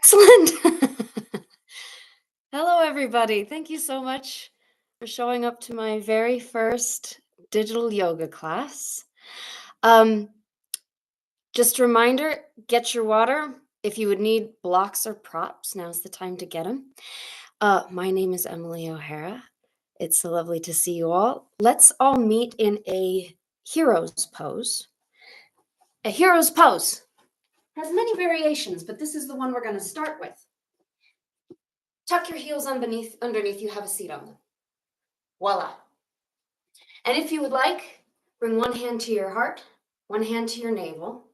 Excellent. Hello, everybody. Thank you so much for showing up to my very first digital yoga class. Just a reminder, get your water. If you would need blocks or props, now's the time to get them. My name is Emily O'Hara. It's so lovely to see you all. Let's all meet in a hero's pose. A hero's pose has many variations, but this is the one we're going to start with. Tuck your heels underneath you, have a seat on them. Voila. And if you would like, bring one hand to your heart, one hand to your navel.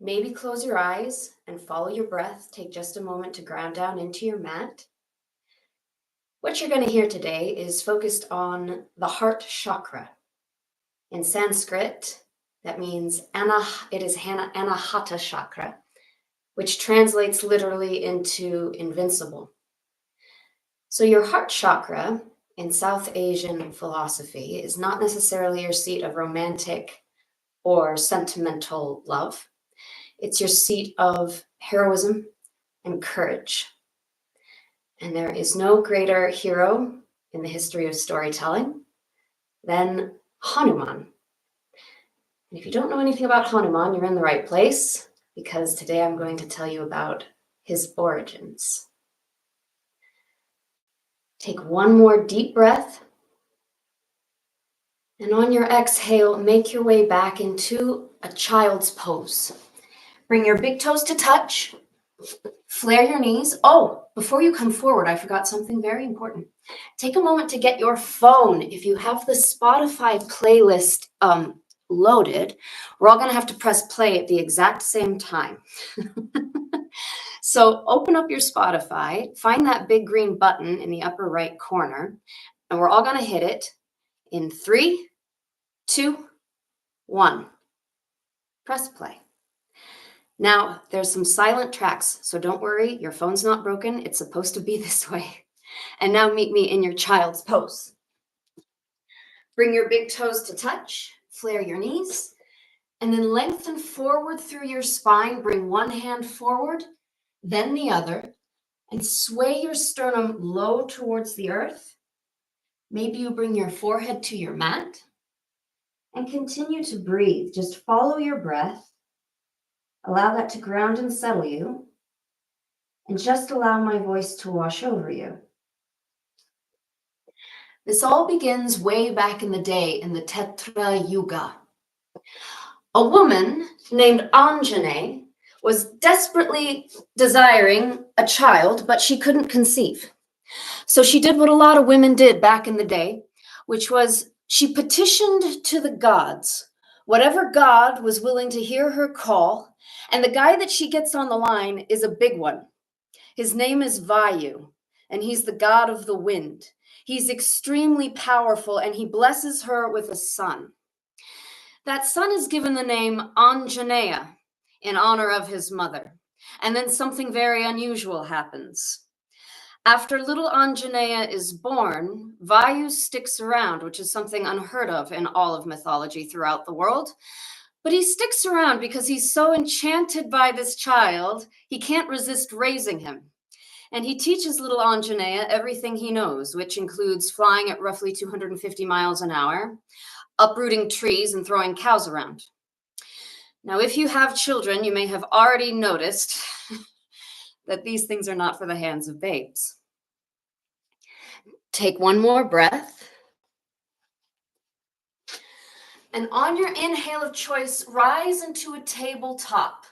Maybe close your eyes and follow your breath. Take just a moment to ground down into your mat. What you're going to hear today is focused on the heart chakra. In Sanskrit, that means Anahata chakra, which translates literally into invincible. So your heart chakra in South Asian philosophy is not necessarily your seat of romantic or sentimental love. It's your seat of heroism and courage. And there is no greater hero in the history of storytelling than Hanuman. And if you don't know anything about Hanuman, you're in the right place, because today I'm going to tell you about his origins. Take one more deep breath. And on your exhale, make your way back into a child's pose. Bring your big toes to touch. Flare your knees. Oh, before you come forward, I forgot something very important. Take a moment to get your phone. If you have the Spotify playlist loaded, we're all going to have to press play at the exact same time. So open up your Spotify, find that big green button in the upper right corner, and we're all going to hit it in 3, 2, 1. Press play. Now, there's some silent tracks, so don't worry, your phone's not broken. It's supposed to be this way. And now meet me in your child's pose. Bring your big toes to touch, flare your knees, and then lengthen forward through your spine. Bring one hand forward, then the other, and sway your sternum low towards the earth. Maybe you bring your forehead to your mat and continue to breathe. Just follow your breath. Allow that to ground and settle you, and just allow my voice to wash over you. This all begins way back in the day in the Tetra Yuga. A woman named Anjane was desperately desiring a child, but she couldn't conceive. So she did what a lot of women did back in the day, which was she petitioned to the gods, whatever god was willing to hear her call. And the guy that she gets on the line is a big one. His name is Vayu, and he's the god of the wind. He's extremely powerful, and he blesses her with a son. That son is given the name Anjaneya in honor of his mother. And then something very unusual happens. After little Anjaneya is born, Vayu sticks around, which is something unheard of in all of mythology throughout the world. But he sticks around because he's so enchanted by this child, he can't resist raising him. And he teaches little Anjaneya everything he knows, which includes flying at roughly 250 miles an hour, uprooting trees, and throwing cows around. Now, if you have children, you may have already noticed that these things are not for the hands of babes. Take one more breath. And on your inhale of choice, rise into a tabletop.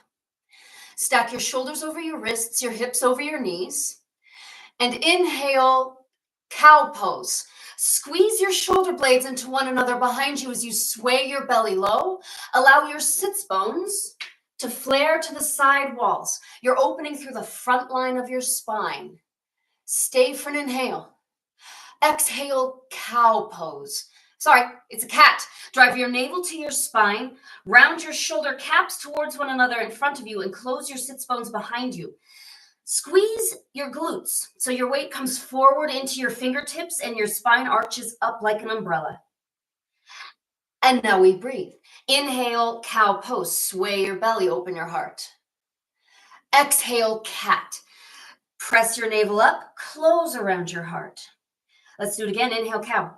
Stack your shoulders over your wrists, your hips over your knees. And inhale, cow pose. Squeeze your shoulder blades into one another behind you as you sway your belly low. Allow your sits bones to flare to the side walls. You're opening through the front line of your spine. Stay for an inhale. Exhale, cow pose. Sorry, it's a cat. Drive your navel to your spine, round your shoulder caps towards one another in front of you, and close your sits bones behind you. Squeeze your glutes so your weight comes forward into your fingertips and your spine arches up like an umbrella. And now we breathe. Inhale, cow pose. Sway your belly, open your heart. Exhale, cat. Press your navel up, close around your heart. Let's do it again. Inhale, cow.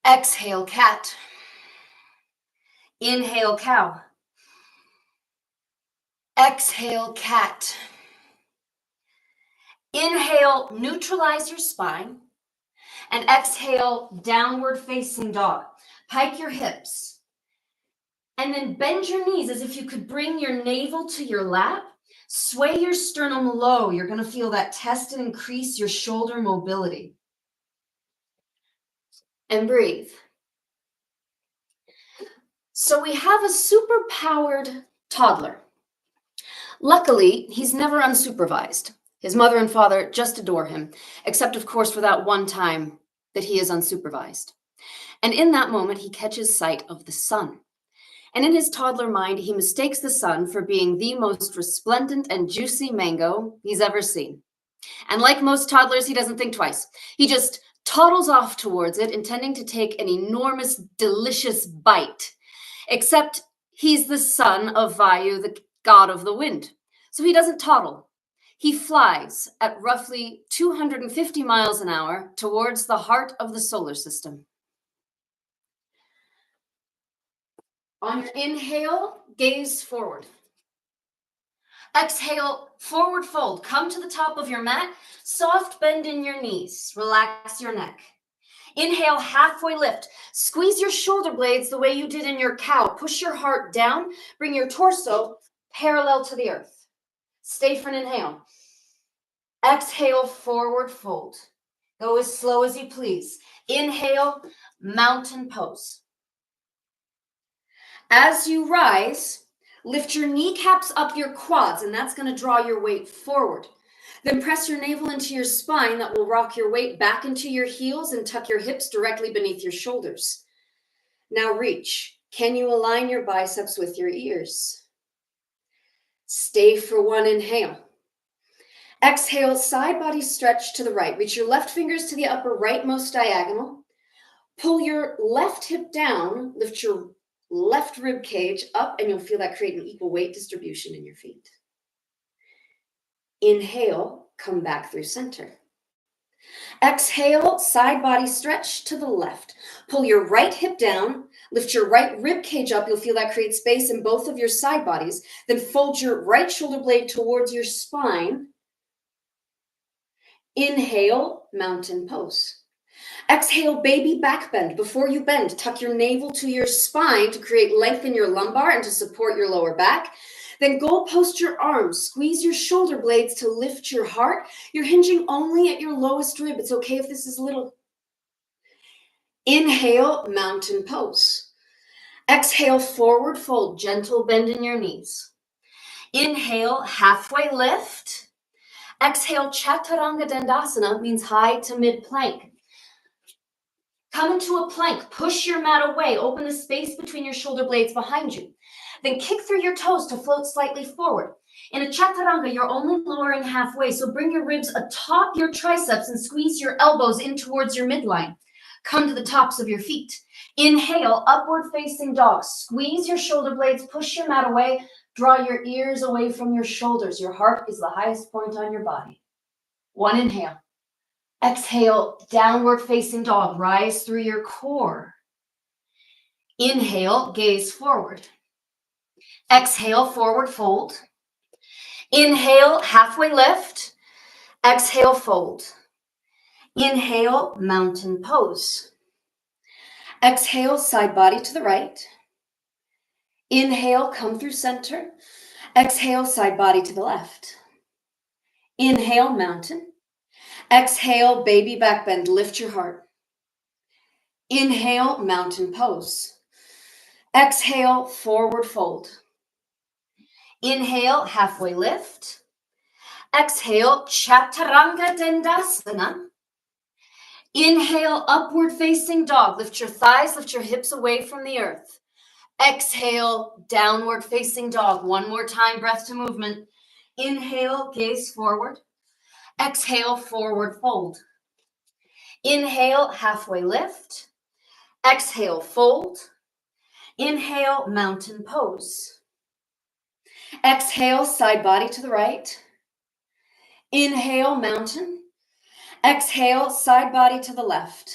Exhale, cat. Inhale, cow. Exhale, cat. Inhale, neutralize your spine. And exhale, downward facing dog. Pike your hips. And then bend your knees as if you could bring your navel to your lap. Sway your sternum low. You're going to feel that test and increase your shoulder mobility. And breathe. So we have a super-powered toddler. Luckily, he's never unsupervised. His mother and father just adore him, except of course for that one time that he is unsupervised. And in that moment, he catches sight of the sun. And in his toddler mind, he mistakes the sun for being the most resplendent and juicy mango he's ever seen. And like most toddlers, he doesn't think twice. He just toddles off towards it, intending to take an enormous, delicious bite. Except he's the son of Vayu, the god of the wind. So he doesn't toddle. He flies at roughly 250 miles an hour towards the heart of the solar system. On your inhale, gaze forward. Exhale, forward fold. Come to the top of your mat. Soft bend in your knees. Relax your neck. Inhale, halfway lift. Squeeze your shoulder blades the way you did in your cow. Push your heart down. Bring your torso parallel to the earth. Stay for an inhale. Exhale, forward fold. Go as slow as you please. Inhale, mountain pose. As you rise, lift your kneecaps up your quads, and that's going to draw your weight forward. Then press your navel into your spine. That will rock your weight back into your heels and tuck your hips directly beneath your shoulders. Now reach. Can you align your biceps with your ears? Stay for one inhale. Exhale, side body stretch to the right. Reach your left fingers to the upper rightmost diagonal. Pull your left hip down. Lift your left rib cage up, and you'll feel that create an equal weight distribution in your feet. Inhale, come back through center. Exhale, side body stretch to the left. Pull your right hip down, lift your right rib cage up. You'll feel that create space in both of your side bodies. Then fold your right shoulder blade towards your spine. Inhale, mountain pose. Exhale, baby back bend. Before you bend, tuck your navel to your spine to create length in your lumbar and to support your lower back. Then goal post your arms. Squeeze your shoulder blades to lift your heart. You're hinging only at your lowest rib. It's okay if this is little. Inhale, mountain pose. Exhale, forward fold. Gentle bend in your knees. Inhale, halfway lift. Exhale, chaturanga dandasana, means high to mid plank. Come into a plank, push your mat away, open the space between your shoulder blades behind you. Then kick through your toes to float slightly forward. In a chaturanga, you're only lowering halfway, so bring your ribs atop your triceps and squeeze your elbows in towards your midline. Come to the tops of your feet. Inhale, upward facing dog. Squeeze your shoulder blades, push your mat away, draw your ears away from your shoulders. Your heart is the highest point on your body. One inhale. Exhale, downward facing dog. Rise through your core. Inhale, gaze forward. Exhale, forward fold. Inhale, halfway lift. Exhale, fold. Inhale, mountain pose. Exhale, side body to the right. Inhale, come through center. Exhale, side body to the left. Inhale, mountain. Exhale, baby back bend. Lift your heart. Inhale, mountain pose. Exhale, forward fold. Inhale, halfway lift. Exhale, chaturanga dandasana. Inhale, upward facing dog. Lift your thighs, lift your hips away from the earth. Exhale, downward facing dog. One more time, breath to movement. Inhale, gaze forward. Exhale, forward fold. Inhale, halfway lift. Exhale, fold. Inhale, mountain pose. Exhale, side body to the right. Inhale, mountain. Exhale, side body to the left.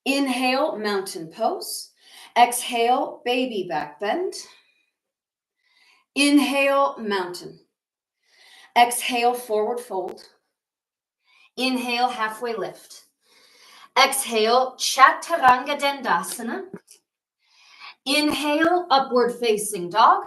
Inhale, mountain pose. Exhale, baby back bend. Inhale, mountain. Exhale, forward fold. Inhale, halfway lift. Exhale, chaturanga dandasana. Inhale, upward facing dog.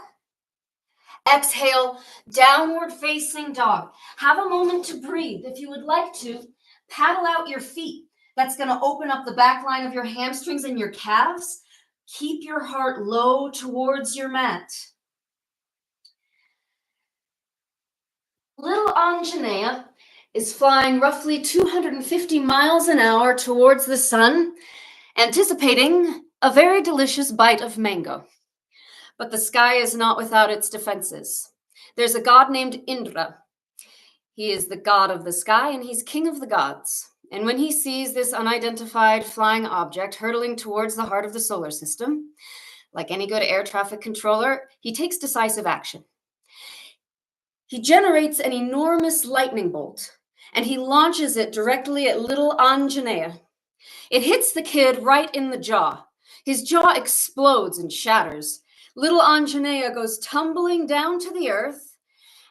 Exhale, downward facing dog. Have a moment to breathe. If you would like to, paddle out your feet. That's going to open up the back line of your hamstrings and your calves. Keep your heart low towards your mat. Little Anjaneya is flying roughly 250 miles an hour towards the sun, anticipating a very delicious bite of mango. But the sky is not without its defenses. There's a god named Indra. He is the god of the sky, and he's king of the gods. And when he sees this unidentified flying object hurtling towards the heart of the solar system, like any good air traffic controller, he takes decisive action. He generates an enormous lightning bolt, and he launches it directly at little Anjaneya. It hits the kid right in the jaw. His jaw explodes and shatters. Little Anjaneya goes tumbling down to the earth,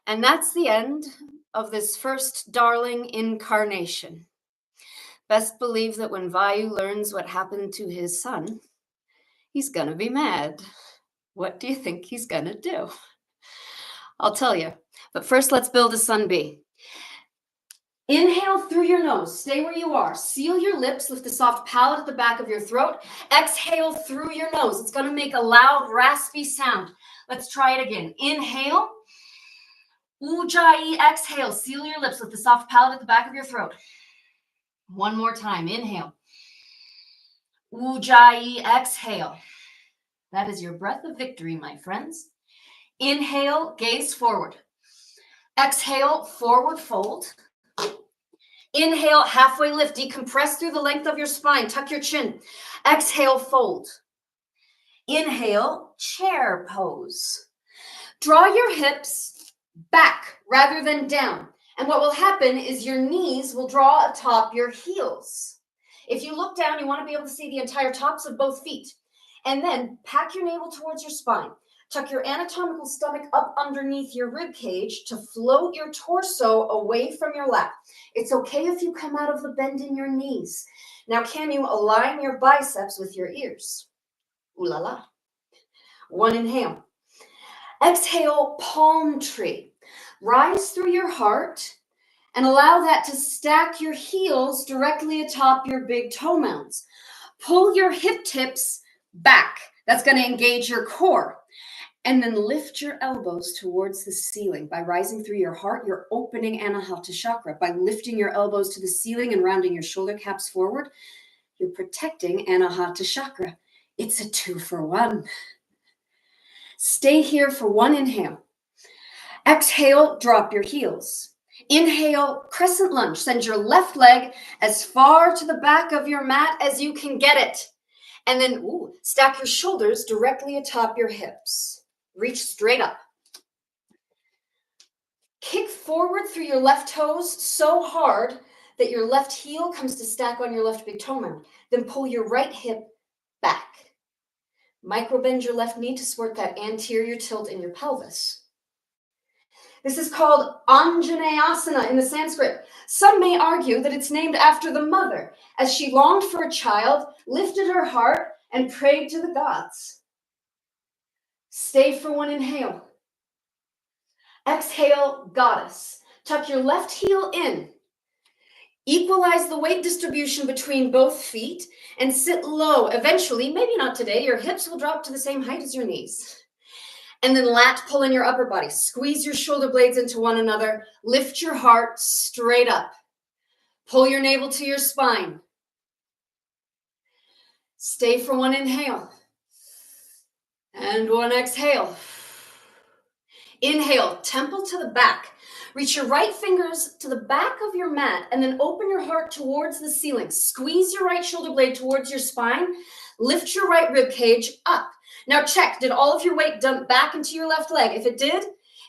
and that's the end of this first darling incarnation. Best believe that when Vayu learns what happened to his son, he's gonna be mad. What do you think he's gonna do? I'll tell you, but first let's build a sun bee. Inhale through your nose, stay where you are. Seal your lips, lift the soft palate at the back of your throat. Exhale through your nose. It's gonna make a loud, raspy sound. Let's try it again. Inhale. Ujjayi, exhale. Seal your lips, lift the soft palate at the back of your throat. One more time, inhale. Ujjayi, exhale. That is your breath of victory, my friends. Inhale, gaze forward. Exhale, forward fold. Inhale, halfway lift, decompress through the length of your spine, tuck your chin. Exhale, fold. Inhale, chair pose. Draw your hips back rather than down. And what will happen is your knees will draw atop your heels. If you look down, you want to be able to see the entire tops of both feet. And then pack your navel towards your spine. Tuck your anatomical stomach up underneath your rib cage to float your torso away from your lap. It's okay if you come out of the bend in your knees. Now, can you align your biceps with your ears? Ooh la la. One inhale. Exhale, palm tree. Rise through your heart and allow that to stack your heels directly atop your big toe mounds. Pull your hip tips back. That's going to engage your core. And then lift your elbows towards the ceiling. By rising through your heart, you're opening Anahata chakra. By lifting your elbows to the ceiling and rounding your shoulder caps forward, you're protecting Anahata chakra. It's a 2-for-1. Stay here for one inhale. Exhale, drop your heels. Inhale, crescent lunge. Send your left leg as far to the back of your mat as you can get it. And then stack your shoulders directly atop your hips. Reach straight up. Kick forward through your left toes so hard that your left heel comes to stack on your left big toe mound. Then pull your right hip back. Microbend your left knee to support that anterior tilt in your pelvis. This is called Anjaneyasana in the Sanskrit. Some may argue that it's named after the mother, as she longed for a child, lifted her heart, and prayed to the gods. Stay for one inhale. Exhale, goddess. Tuck your left heel in. Equalize the weight distribution between both feet and sit low. Eventually, maybe not today, your hips will drop to the same height as your knees. And then lat pull in your upper body. Squeeze your shoulder blades into one another. Lift your heart straight up. Pull your navel to your spine. Stay for one inhale. And one exhale. Inhale, temple to the back. Reach your right fingers to the back of your mat and then open your heart towards the ceiling. Squeeze your right shoulder blade towards your spine. Lift your right rib cage up. Now check, did all of your weight dump back into your left leg? If it did,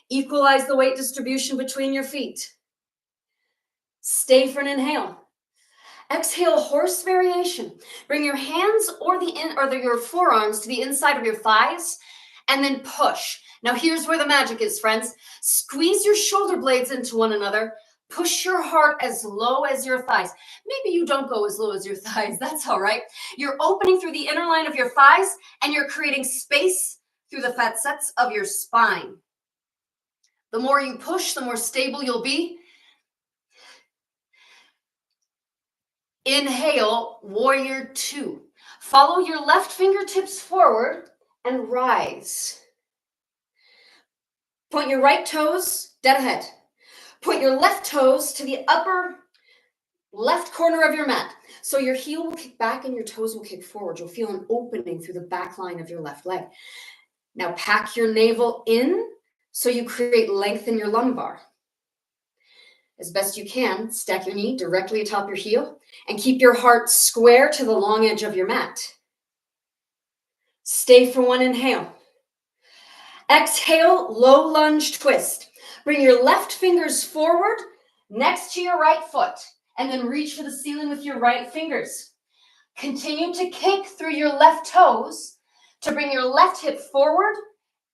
equalize the weight distribution between your feet. Stay for an inhale. Exhale, horse variation. Bring your hands or your forearms to the inside of your thighs and then push. Now here's where the magic is, friends. Squeeze your shoulder blades into one another. Push your heart as low as your thighs. Maybe you don't go as low as your thighs. That's all right. You're opening through the inner line of your thighs and you're creating space through the facets of your spine. The more you push, the more stable you'll be. Inhale, warrior two. Follow your left fingertips forward and rise. Point your right toes dead ahead. Point your left toes to the upper left corner of your mat. So your heel will kick back and your toes will kick forward. You'll feel an opening through the back line of your left leg. Now pack your navel in so you create length in your lumbar. As best you can, stack your knee directly atop your heel and keep your heart square to the long edge of your mat. Stay for one inhale. Exhale, low lunge twist. Bring your left fingers forward next to your right foot and then reach for the ceiling with your right fingers. Continue to kick through your left toes to bring your left hip forward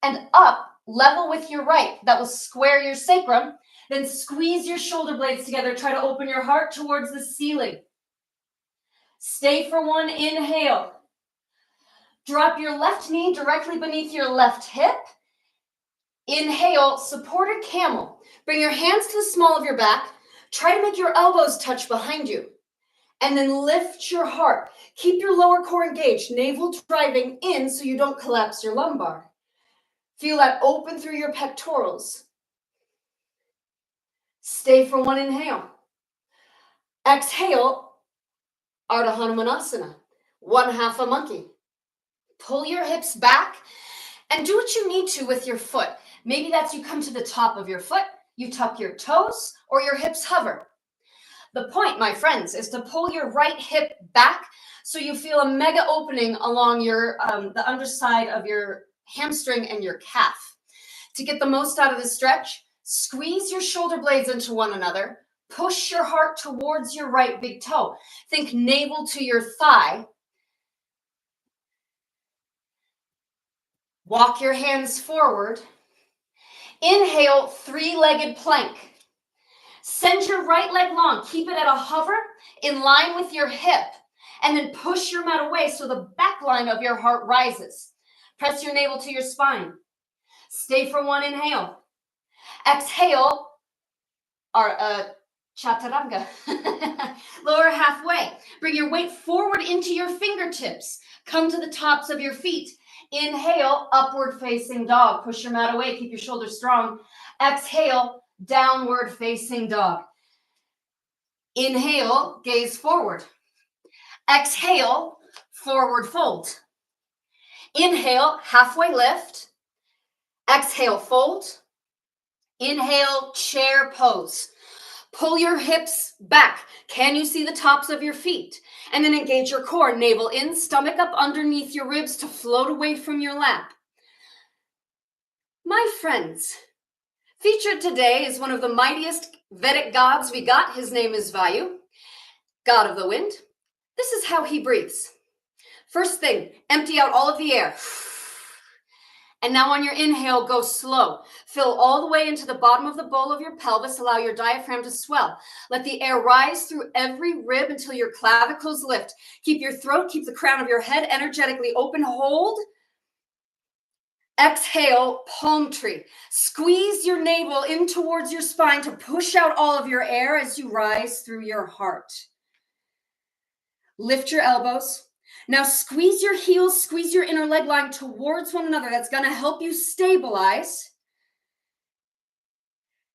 and up level with your right. That will square your sacrum. Then squeeze your shoulder blades together. Try to open your heart towards the ceiling. Stay for one inhale. Drop your left knee directly beneath your left hip. Inhale, supported camel. Bring your hands to the small of your back. Try to make your elbows touch behind you. And then lift your heart. Keep your lower core engaged, navel driving in so you don't collapse your lumbar. Feel that open through your pectorals. Stay for one inhale. Exhale, Ardha Hanumanasana, one half a monkey. Pull your hips back and do what you need to with your foot. Maybe that's you come to the top of your foot, you tuck your toes, or your hips hover. The point, my friends, is to pull your right hip back so you feel a mega opening along your the underside of your hamstring and your calf. To get the most out of the stretch, squeeze your shoulder blades into one another. Push your heart towards your right big toe. Think navel to your thigh. Walk your hands forward. Inhale, three-legged plank. Send your right leg long. Keep it at a hover in line with your hip. And then push your mat away so the back line of your heart rises. Press your navel to your spine. Stay for one inhale. Exhale, chaturanga. Lower halfway. Bring your weight forward into your fingertips. Come to the tops of your feet. Inhale, upward facing dog. Push your mat away. Keep your shoulders strong. Exhale, downward facing dog. Inhale, gaze forward. Exhale, forward fold. Inhale, halfway lift. Exhale, fold. Inhale, chair pose. Pull your hips back. Can you see the tops of your feet? And then engage your core. Navel in, stomach up underneath your ribs to float away from your lap. My friends, featured today is one of the mightiest Vedic gods we got. His name is Vayu, god of the wind. This is how he breathes. First thing, empty out all of the air. And now on your inhale, go slow. Fill all the way into the bottom of the bowl of your pelvis. Allow your diaphragm to swell. Let the air rise through every rib until your clavicles lift. Keep your throat, keep the crown of your head energetically open. Hold. Exhale, palm tree. Squeeze your navel in towards your spine to push out all of your air as you rise through your heart. Lift your elbows. Now squeeze your heels, squeeze your inner leg line towards one another. That's going to help you stabilize.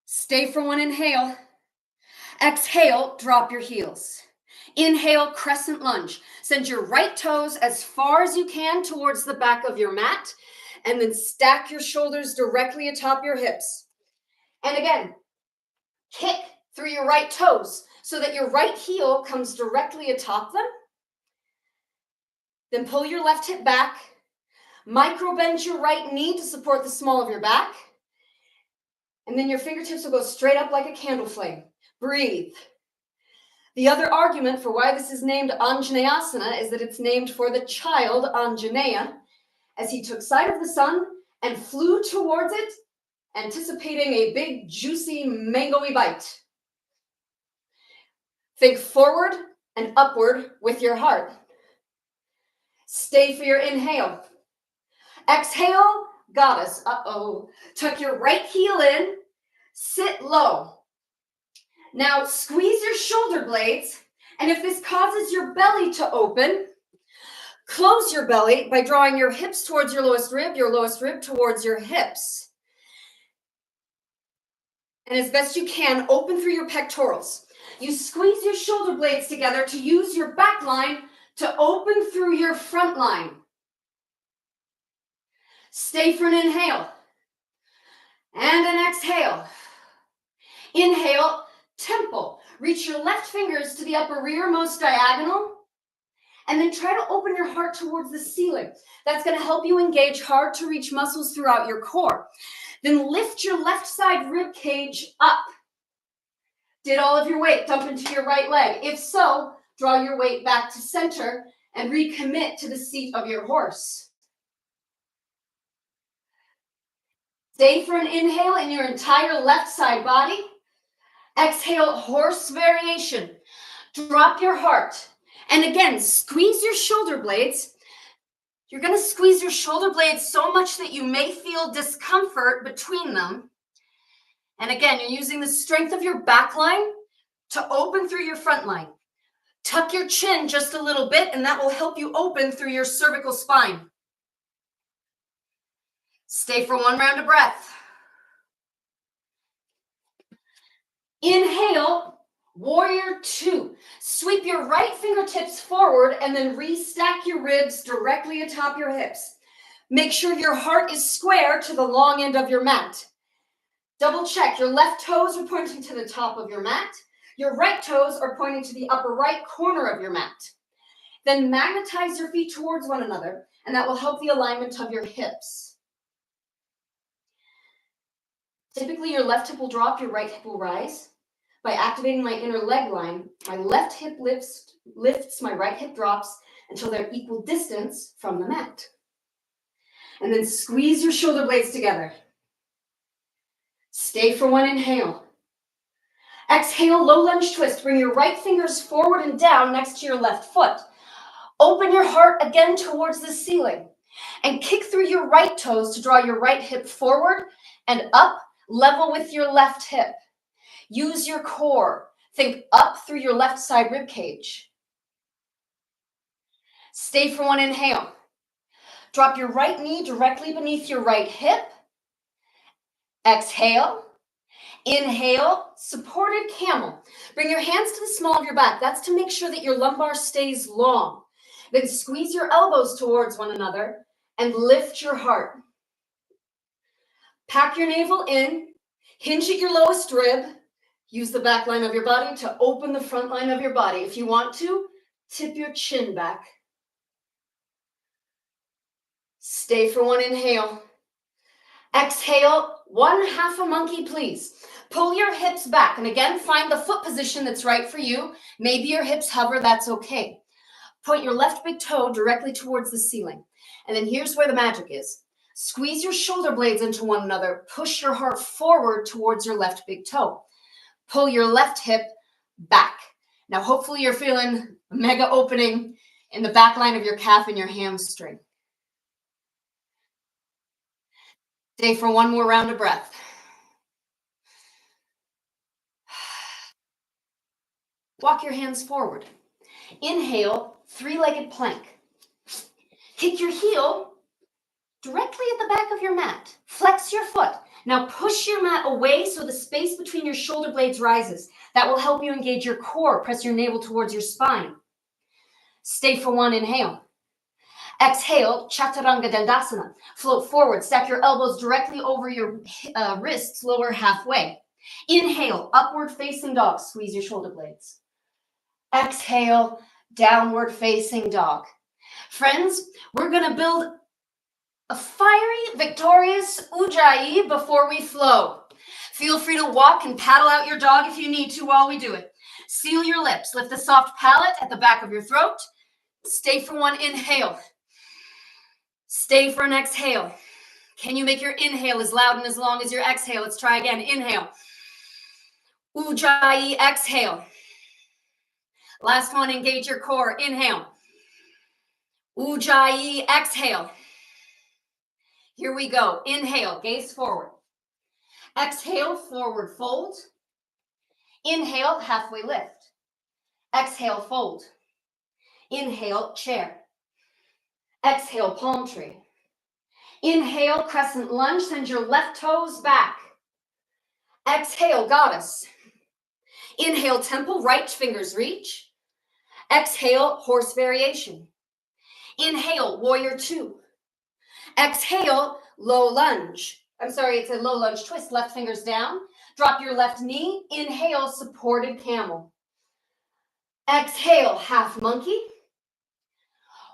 Stay for one inhale. Exhale, drop your heels. Inhale, crescent lunge. Send your right toes as far as you can towards the back of your mat, and then stack your shoulders directly atop your hips. And again, kick through your right toes so that your right heel comes directly atop them. Then pull your left hip back. Micro bend your right knee to support the small of your back. And then your fingertips will go straight up like a candle flame. Breathe. The other argument for why this is named Anjaneyasana is that it's named for the child Anjaneya, as he took sight of the sun and flew towards it, anticipating a big, juicy, mango-y bite. Think forward and upward with your heart. Stay for your inhale. Exhale, goddess. Tuck your right heel in, sit low. Now squeeze your shoulder blades, and if this causes your belly to open, close your belly by drawing your hips towards your lowest rib towards your hips. And as best you can, open through your pectorals. You squeeze your shoulder blades together to use your back line to open through your front line. Stay for an inhale and an exhale. Inhale, temple. Reach your left fingers to the upper rearmost diagonal, and then try to open your heart towards the ceiling. That's going to help you engage hard to reach muscles throughout your core. Then lift your left side rib cage up. Did all of your weight dump into your right leg? If so, draw your weight back to center and recommit to the seat of your horse. Stay for an inhale in your entire left side body. Exhale, horse variation. Drop your heart. And again, squeeze your shoulder blades. You're going to squeeze your shoulder blades so much that you may feel discomfort between them. And again, you're using the strength of your back line to open through your front line. Tuck your chin just a little bit, and that will help you open through your cervical spine. Stay for one round of breath. Inhale, warrior two. Sweep your right fingertips forward and then restack your ribs directly atop your hips. Make sure your heart is square to the long end of your mat. Double check, your left toes are pointing to the top of your mat. Your right toes are pointing to the upper right corner of your mat. Then magnetize your feet towards one another, and that will help the alignment of your hips. Typically, your left hip will drop, your right hip will rise. By activating my inner leg line, my left hip lifts, my right hip drops until they're equal distance from the mat. And then squeeze your shoulder blades together. Stay for one inhale. Exhale, low lunge twist. Bring your right fingers forward and down next to your left foot. Open your heart again towards the ceiling and kick through your right toes to draw your right hip forward and up, level with your left hip. Use your core. Think up through your left side rib cage. Stay for one inhale. Drop your right knee directly beneath your right hip. Exhale. Inhale, supported camel. Bring your hands to the small of your back. That's to make sure that your lumbar stays long. Then squeeze your elbows towards one another and lift your heart. Pack your navel in. Hinge at your lowest rib. Use the back line of your body to open the front line of your body. If you want to, tip your chin back. Stay for one inhale. Exhale, one half a monkey, please. Pull your hips back, and again, find the foot position that's right for you. Maybe your hips hover, that's okay. Point your left big toe directly towards the ceiling. And then here's where the magic is. Squeeze your shoulder blades into one another. Push your heart forward towards your left big toe. Pull your left hip back. Now, hopefully you're feeling a mega opening in the back line of your calf and your hamstring. Stay for one more round of breath. Walk your hands forward. Inhale, three-legged plank. Kick your heel directly at the back of your mat. Flex your foot. Now push your mat away so the space between your shoulder blades rises. That will help you engage your core. Press your navel towards your spine. Stay for one inhale. Exhale, Chaturanga Dandasana. Float forward. Stack your elbows directly over your wrists, lower halfway. Inhale, upward facing dog. Squeeze your shoulder blades. Exhale, downward facing dog. Friends, we're going to build a fiery, victorious ujjayi before we flow. Feel free to walk and paddle out your dog if you need to while we do it. Seal your lips. Lift the soft palate at the back of your throat. Stay for one inhale. Stay for an exhale. Can you make your inhale as loud and as long as your exhale? Let's try again. Inhale. Ujjayi, exhale. Last one, engage your core. Inhale. Ujjayi, exhale. Here we go. Inhale, gaze forward. Exhale, forward fold. Inhale, halfway lift. Exhale, fold. Inhale, chair. Exhale, palm tree. Inhale, crescent lunge. Send your left toes back. Exhale, goddess. Inhale, temple, right fingers reach. Exhale, horse variation. Inhale, warrior two. Exhale, low lunge. I'm sorry, it's a low lunge twist. Left fingers down. Drop your left knee. Inhale, supported camel. Exhale, half monkey.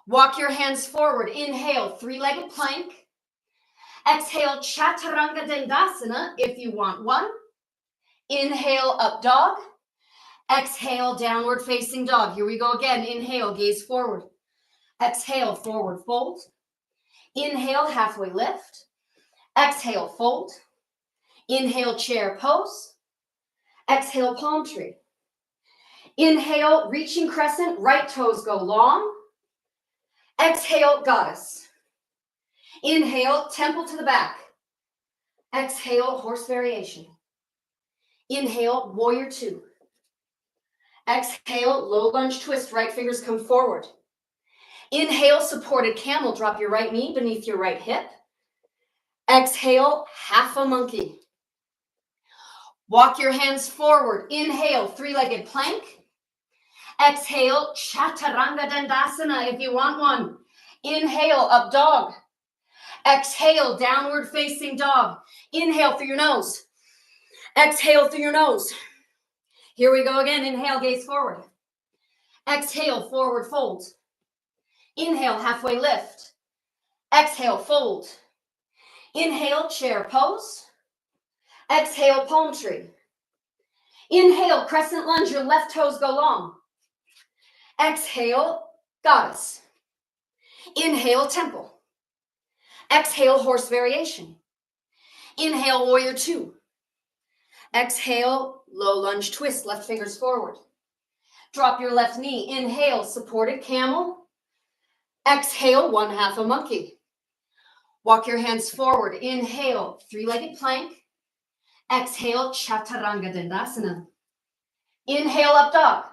Walk your hands forward. Inhale, three-legged plank. Exhale, chaturanga dandasana if you want one. Inhale, up dog. Exhale, downward facing dog. Here we go again. Inhale, gaze forward. Exhale, forward fold. Inhale, halfway lift. Exhale, fold. Inhale, chair pose. Exhale, palm tree. Inhale, reaching crescent, right toes go long. Exhale, goddess. Inhale, temple to the back. Exhale, horse variation. Inhale, warrior two. Exhale, low lunge twist, right fingers come forward. Inhale, supported camel, drop your right knee beneath your right hip. Exhale, half a monkey. Walk your hands forward. Inhale, three-legged plank. Exhale, chaturanga dandasana if you want one. Inhale, up dog. Exhale, downward facing dog. Inhale through your nose. Exhale through your nose. Here we go again. Inhale, gaze forward. Exhale, forward fold. Inhale, halfway lift. Exhale, fold. Inhale, chair pose. Exhale, palm tree. Inhale, crescent lunge, your left toes go long. Exhale, goddess. Inhale, temple. Exhale, horse variation. Inhale, warrior two. Exhale, low lunge twist, left fingers forward. Drop your left knee. Inhale, supported camel. Exhale, one half a monkey. Walk your hands forward. Inhale, three-legged plank. Exhale, chaturanga dandasana. Inhale, up dog.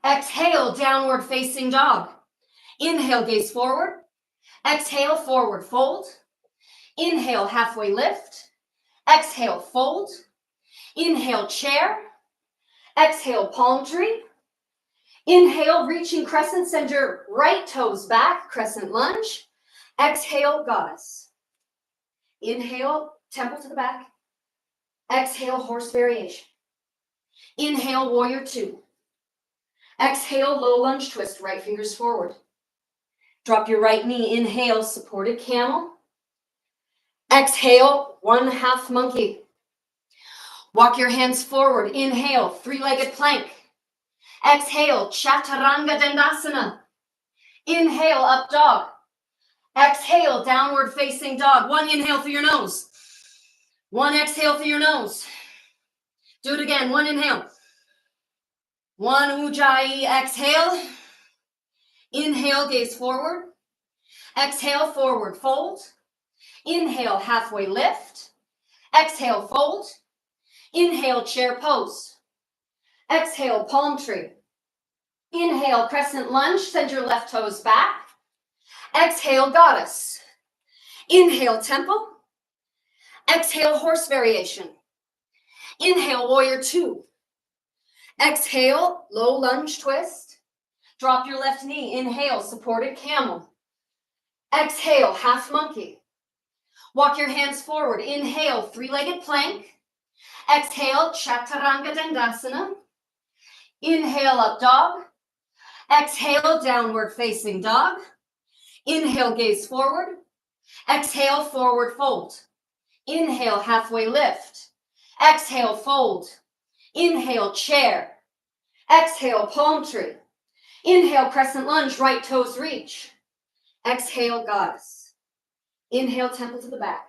Exhale, downward facing dog. Inhale, gaze forward. Exhale, forward fold. Inhale, halfway lift. Exhale, fold. Inhale, chair. Exhale, palm tree. Inhale, reaching crescent, send your right toes back, crescent lunge. Exhale, goddess. Inhale, temple to the back. Exhale, horse variation. Inhale, warrior two. Exhale, low lunge twist, right fingers forward. Drop your right knee. Inhale, supported camel. Exhale, one half monkey. Walk your hands forward. Inhale, three-legged plank. Exhale, chaturanga dandasana. Inhale, up dog. Exhale, downward facing dog. One inhale through your nose. One exhale through your nose. Do it again. One inhale. One ujjayi, exhale. Inhale, gaze forward. Exhale, forward fold. Inhale, halfway lift. Exhale, fold. Inhale, chair pose. Exhale, palm tree. Inhale, crescent lunge. Send your left toes back. Exhale, goddess. Inhale, temple. Exhale, horse variation. Inhale, warrior two. Exhale, low lunge twist. Drop your left knee. Inhale, supported camel. Exhale, half monkey. Walk your hands forward. Inhale, three-legged plank. Exhale, chaturanga dandasana. Inhale, up dog. Exhale, downward facing dog. Inhale, gaze forward. Exhale, forward fold. Inhale, halfway lift. Exhale, fold. Inhale, chair. Exhale, palm tree. Inhale, crescent lunge, right toes reach. Exhale, goddess. Inhale, temple to the back.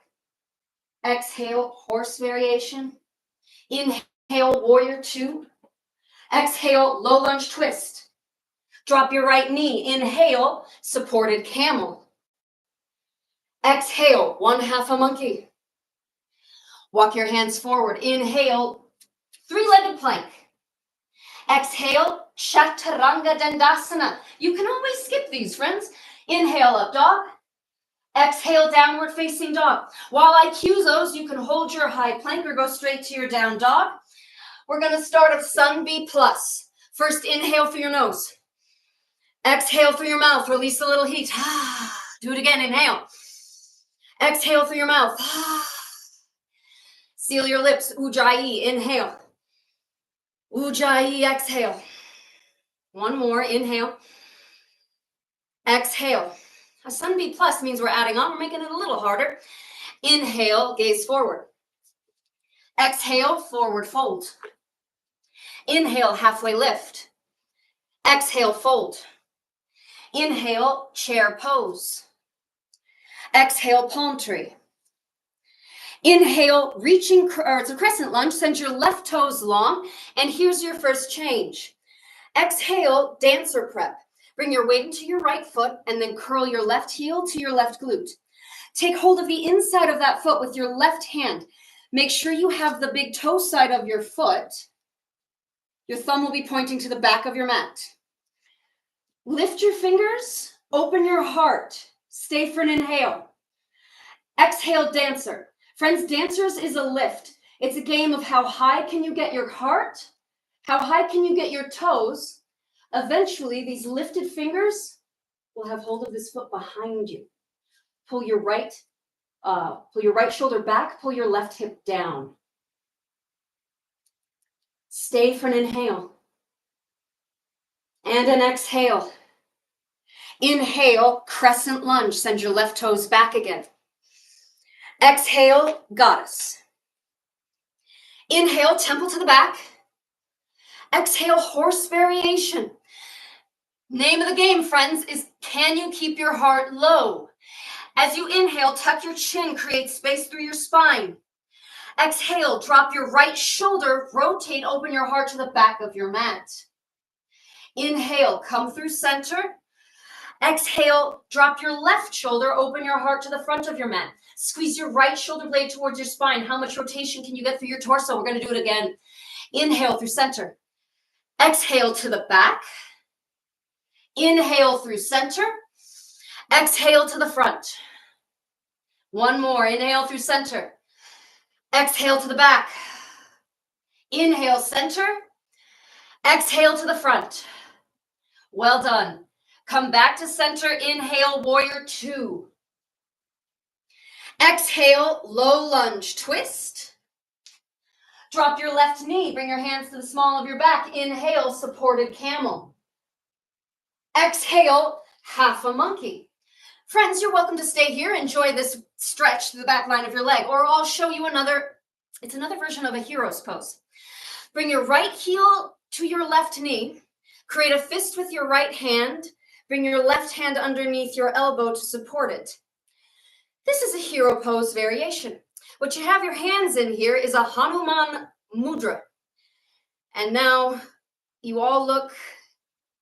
Exhale, horse variation. Inhale, warrior two. Exhale, low lunge twist. Drop your right knee. Inhale, supported camel. Exhale, one half a monkey. Walk your hands forward. Inhale, three-legged plank. Exhale, chaturanga dandasana. You can always skip these, friends. Inhale, up dog. Exhale, downward facing dog. While I cue those, you can hold your high plank or go straight to your down dog. We're going to start at Sun B+. First, inhale through your nose. Exhale through your mouth. Release a little heat. Do it again. Inhale. Exhale through your mouth. Seal your lips. Ujjayi. Inhale. Ujjayi. Exhale. One more. Inhale. Exhale. A Sun B+ means we're adding on. We're making it a little harder. Inhale. Gaze forward. Exhale. Forward fold. Inhale. Halfway lift. Exhale. Fold. Inhale. Chair pose. Exhale. Palm tree. Inhale, reaching, or it's a crescent lunge, send your left toes long, and here's your first change. Exhale, dancer prep. Bring your weight into your right foot, and then curl your left heel to your left glute. Take hold of the inside of that foot with your left hand. Make sure you have the big toe side of your foot. Your thumb will be pointing to the back of your mat. Lift your fingers, open your heart. Stay for an inhale. Exhale, dancer. Friends, dancers is a lift. It's a game of how high can you get your heart? How high can you get your toes? Eventually, these lifted fingers will have hold of this foot behind you. Pull your right shoulder back, pull your left hip down. Stay for an inhale. And an exhale. Inhale, crescent lunge. Send your left toes back again. Exhale, goddess. Inhale, temple to the back. Exhale, horse variation. Name of the game, friends, is can you keep your heart low? As you inhale, tuck your chin, create space through your spine. Exhale, drop your right shoulder, rotate, open your heart to the back of your mat. Inhale, come through center. Exhale, drop your left shoulder, open your heart to the front of your mat. Squeeze your right shoulder blade towards your spine. How much rotation can you get through your torso? We're going to do it again. Inhale through center. Exhale to the back. Inhale through center. Exhale to the front. One more. Inhale through center. Exhale to the back. Inhale, center. Exhale to the front. Well done. Come back to center. Inhale, warrior two. Exhale, low lunge twist. Drop your left knee. Bring your hands to the small of your back. Inhale, supported camel. Exhale, half a monkey. Friends, you're welcome to stay here. Enjoy this stretch to the back line of your leg, or I'll show you another version of a hero's pose. Bring your right heel to your left knee. Create a fist with your right hand. Bring your left hand underneath your elbow to support it. This is a hero pose variation. What you have your hands in here is a Hanuman mudra. And now you all look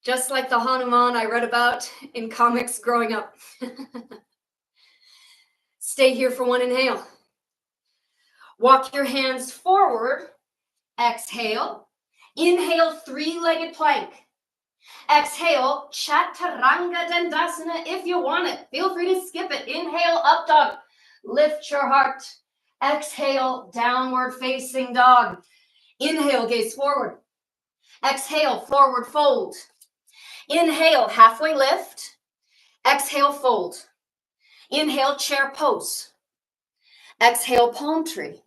just like the Hanuman I read about in comics growing up. Stay here for one inhale. Walk your hands forward. Exhale. Inhale, three-legged plank. Exhale, chaturanga dandasana if you want it. Feel free to skip it. Inhale, up dog. Lift your heart. Exhale, downward facing dog. Inhale, gaze forward. Exhale, forward fold. Inhale, halfway lift. Exhale, fold. Inhale, chair pose. Exhale, palm tree.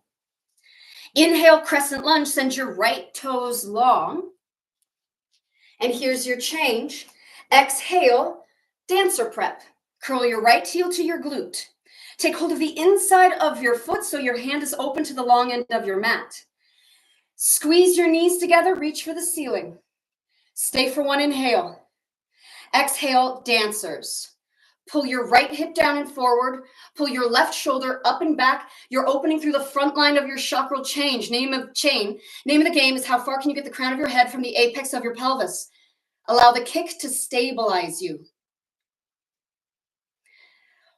Inhale, crescent lunge. Send your right toes long. And here's your change. Exhale, dancer prep. Curl your right heel to your glute. Take hold of the inside of your foot so your hand is open to the long end of your mat. Squeeze your knees together, reach for the ceiling. Stay for one inhale. Exhale, dancers. Pull your right hip down and forward. Pull your left shoulder up and back. You're opening through the front line of your chakral chain. Name of the game is how far can you get the crown of your head from the apex of your pelvis. Allow the kick to stabilize you.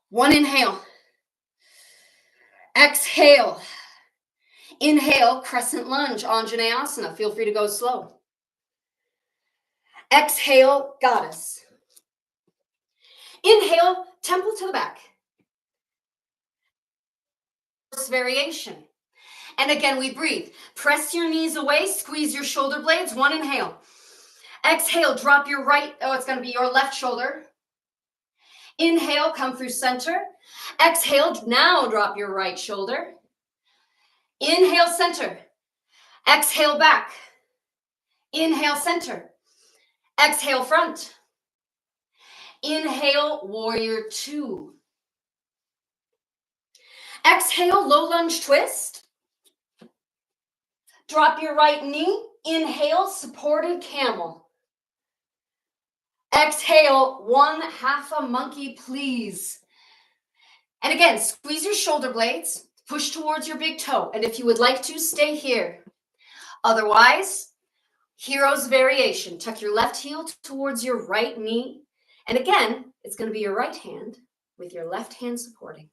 One inhale. Exhale. Inhale, crescent lunge, Anjaneyasana. Feel free to go slow. Exhale, goddess. Inhale, temple to the back. Variation. And again, we breathe. Press your knees away, squeeze your shoulder blades. One inhale. Exhale, drop your right, it's going to be your left shoulder. Inhale, come through center. Exhale, now drop your right shoulder. Inhale, center. Exhale, back. Inhale, center. Exhale, front. Inhale, warrior two. Exhale, low lunge twist. Drop your right knee. Inhale, supported camel. Exhale, one half a monkey, please. And again, squeeze your shoulder blades, push towards your big toe. And if you would like to, stay here. Otherwise, hero's variation. Tuck your left heel towards your right knee. And again, it's going to be your right hand with your left hand supporting.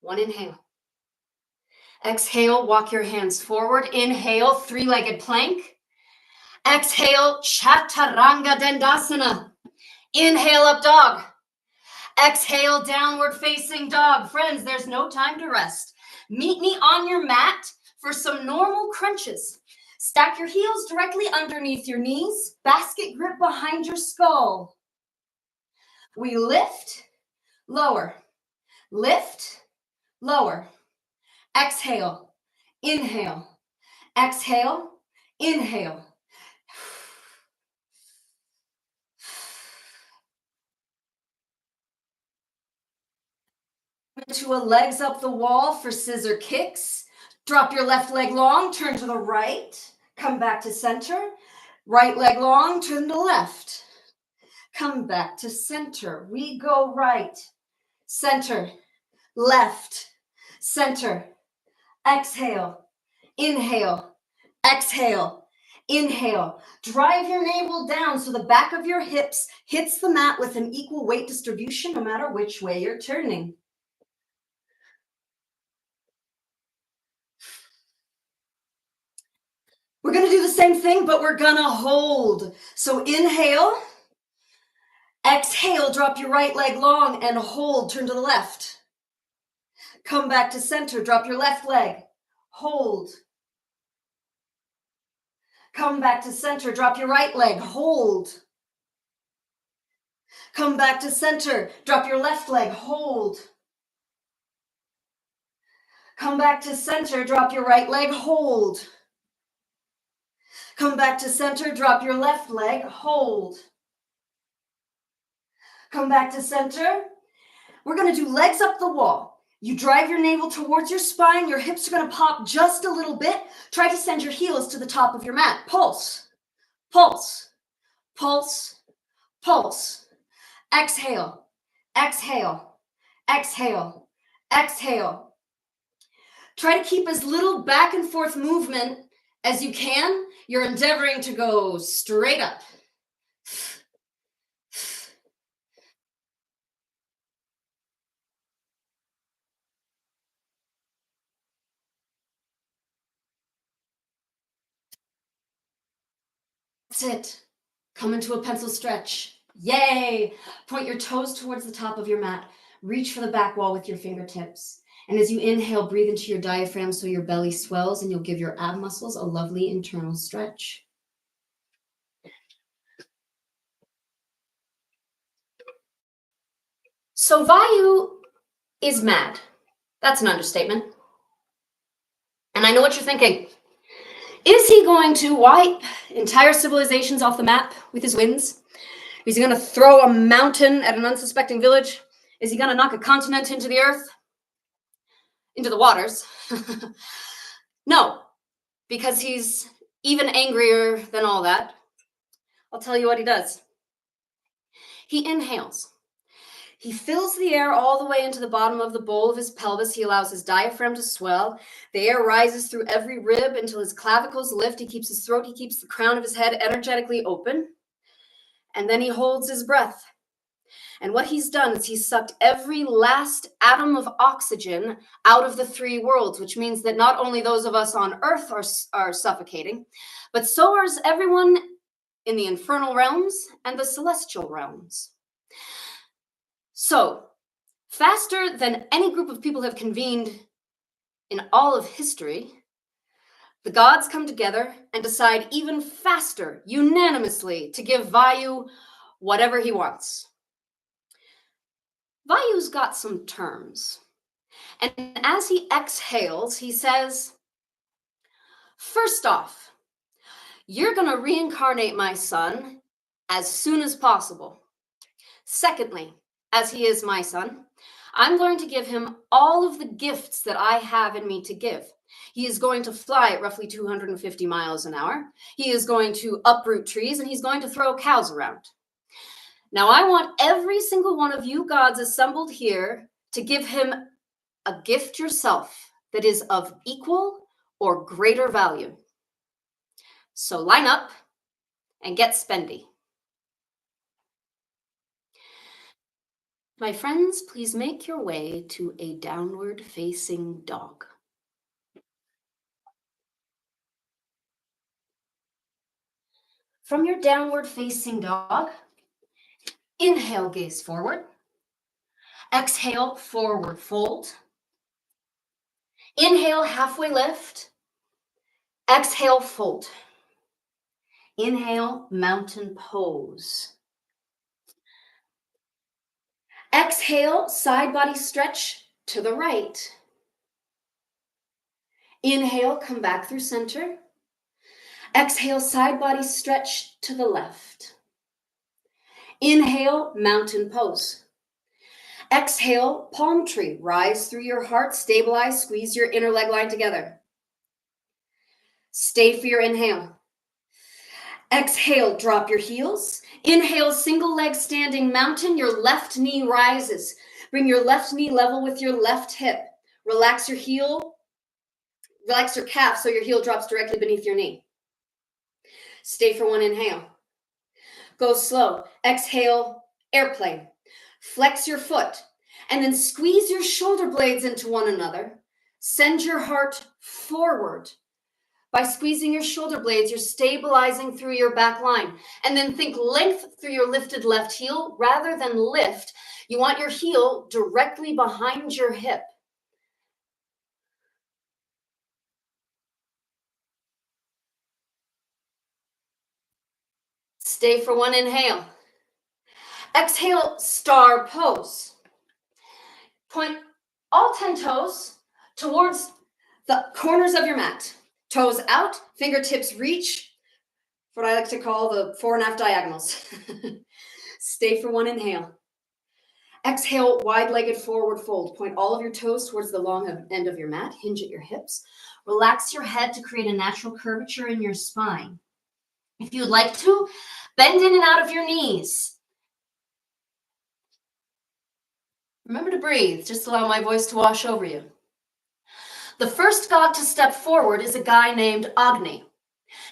One inhale. Exhale, walk your hands forward. Inhale, three-legged plank. Exhale, chaturanga dandasana. Inhale, up dog. Exhale, downward facing dog. Friends, there's no time to rest. Meet me on your mat for some normal crunches. Stack your heels directly underneath your knees. Basket grip behind your skull. We lift, lower. Lift, lower. Exhale, inhale. Exhale, inhale. To a legs up the wall for scissor kicks. Drop your left leg long, turn to the right. Come back to center. Right leg long, turn to left. Come back to center. We go right, center, left, center. Exhale, inhale, exhale, inhale. Drive your navel down so the back of your hips hits the mat with an equal weight distribution no matter which way you're turning. We're going to do the same thing, but we're going to hold. So inhale, exhale, drop your right leg long and hold, turn to the left. Come back to center, drop your left leg, hold. Come back to center, drop your right leg, hold. Come back to center, drop your left leg, hold. Come back to center, drop your right leg, hold. Come back to center, drop your left leg, hold. Come back to center. We're going to do legs up the wall. You drive your navel towards your spine. Your hips are going to pop just a little bit. Try to send your heels to the top of your mat. Pulse, pulse, pulse, pulse. Exhale, exhale, exhale, exhale. Try to keep as little back and forth movement as you can. You're endeavoring to go straight up. That's it. Come into a pencil stretch. Yay! Point your toes towards the top of your mat. Reach for the back wall with your fingertips. And as you inhale, breathe into your diaphragm so your belly swells and you'll give your ab muscles a lovely internal stretch. So Vayu is mad. That's an understatement. And I know what you're thinking. Is he going to wipe entire civilizations off the map with his winds? Is he going to throw a mountain at an unsuspecting village? Is he going to knock a continent into the earth? Into the waters? No, because he's even angrier than all that. I'll tell you what he does. He inhales. He fills the air all the way into the bottom of the bowl of his pelvis. He allows his diaphragm to swell. The air rises through every rib until his clavicles lift. He keeps his throat, he keeps the crown of his head energetically open. And then he holds his breath. And what he's done is he's sucked every last atom of oxygen out of the three worlds, which means that not only those of us on Earth are suffocating, but so is everyone in the infernal realms and the celestial realms. So, faster than any group of people have convened in all of history, the gods come together and decide even faster, unanimously, to give Vayu whatever he wants. Vayu's got some terms. And as he exhales, he says, first off, you're going to reincarnate my son as soon as possible. Secondly, as he is my son, I'm going to give him all of the gifts that I have in me to give. He is going to fly at roughly 250 miles an hour. He is going to uproot trees, and he's going to throw cows around. Now, I want every single one of you gods assembled here to give him a gift yourself that is of equal or greater value. So line up and get spendy. My friends, please make your way to a downward facing dog. From your downward facing dog, inhale, gaze forward. Exhale, forward fold. Inhale, halfway lift. Exhale, fold. Inhale, mountain pose. Exhale, side body stretch to the right. Inhale, come back through center. Exhale, side body stretch to the left. Inhale, mountain pose. Exhale, palm tree. Rise through your heart, stabilize, squeeze your inner leg line together. Stay for your inhale. Exhale, drop your heels. Inhale, single leg standing mountain. Your left knee rises. Bring your left knee level with your left hip. Relax your heel. Relax your calf so your heel drops directly beneath your knee. Stay for one inhale. Go slow. Exhale, airplane. Flex your foot and then squeeze your shoulder blades into one another. Send your heart forward. By squeezing your shoulder blades, you're stabilizing through your back line. And then think length through your lifted left heel rather than lift. You want your heel directly behind your hip. Stay for one inhale. Exhale, star pose. Point all 10 toes towards the corners of your mat. Toes out, fingertips reach, what I like to call the 4.5 diagonals. Stay for one inhale. Exhale, wide-legged forward fold. Point all of your toes towards the long end of your mat. Hinge at your hips. Relax your head to create a natural curvature in your spine. If you'd like to, bend in and out of your knees. Remember to breathe. Just allow my voice to wash over you. The first god to step forward is a guy named Agni.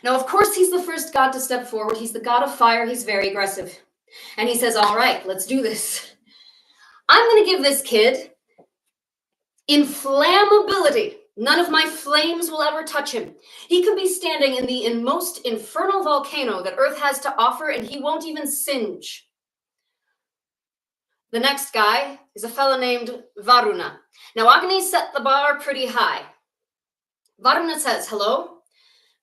Now, of course, he's the first god to step forward. He's the god of fire. He's very aggressive. And he says, all right, let's do this. I'm going to give this kid inflammability. None of my flames will ever touch him. He could be standing in the most infernal volcano that Earth has to offer, and he won't even singe. The next guy is a fellow named Varuna. Now, Agni set the bar pretty high. Varuna says, hello,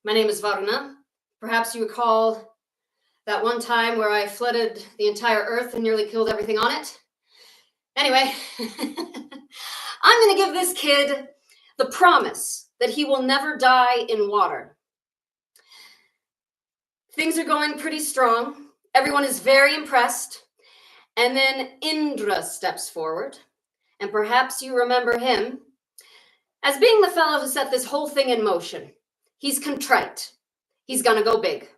my name is Varuna. Perhaps you recall that one time where I flooded the entire Earth and nearly killed everything on it. Anyway, I'm going to give this kid the promise that he will never die in water. Things are going pretty strong. Everyone is very impressed. And then Indra steps forward, and perhaps you remember him as being the fellow who set this whole thing in motion. He's contrite. He's gonna go big.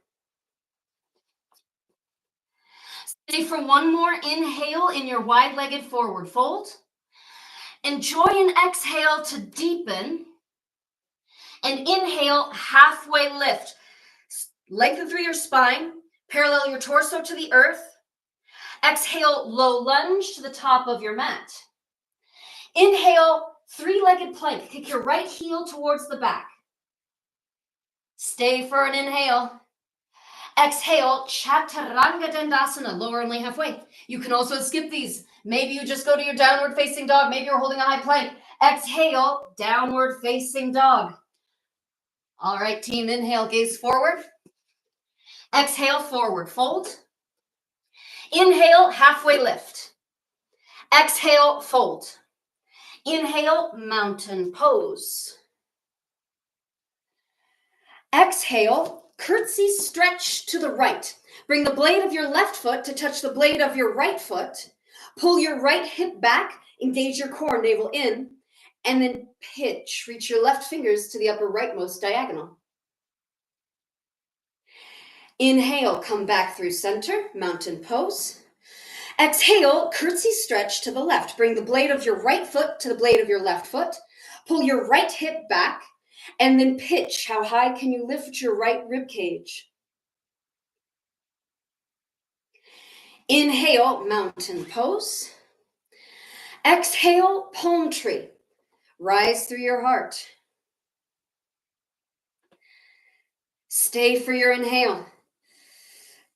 Stay for one more inhale in your wide-legged forward fold. Enjoy an exhale to deepen. And inhale, halfway lift. Lengthen through your spine. Parallel your torso to the earth. Exhale, low lunge to the top of your mat. Inhale, three-legged plank. Kick your right heel towards the back. Stay for an inhale. Exhale, chaturanga dandasana, lower only halfway. You can also skip these. Maybe you just go to your downward facing dog. Maybe you're holding a high plank. Exhale, downward facing dog. All right, team, inhale, gaze forward. Exhale, forward fold. Inhale, halfway lift. Exhale, fold. Inhale, mountain pose. Exhale, curtsy stretch to the right. Bring the blade of your left foot to touch the blade of your right foot. Pull your right hip back, engage your core, navel in, and then pitch. Reach your left fingers to the upper rightmost diagonal. Inhale, come back through center, mountain pose. Exhale, curtsy stretch to the left. Bring the blade of your right foot to the blade of your left foot. Pull your right hip back, and then pitch. How high can you lift your right rib cage? Inhale, mountain pose. Exhale, palm tree. Rise through your heart. Stay for your inhale.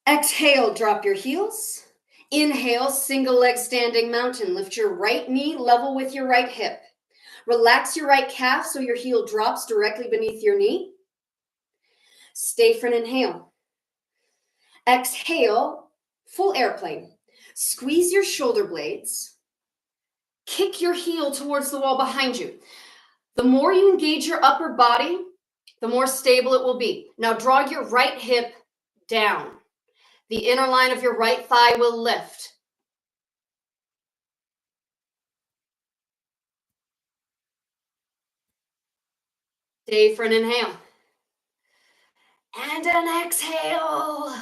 Exhale, drop your heels. Inhale, single leg standing mountain. Lift your right knee level with your right hip. Relax your right calf so your heel drops directly beneath your knee. Stay for an inhale. Exhale, full airplane. Squeeze your shoulder blades. Kick your heel towards the wall behind you. The more you engage your upper body, the more stable it will be. Now draw your right hip down. The inner line of your right thigh will lift. Stay for an inhale. And an exhale.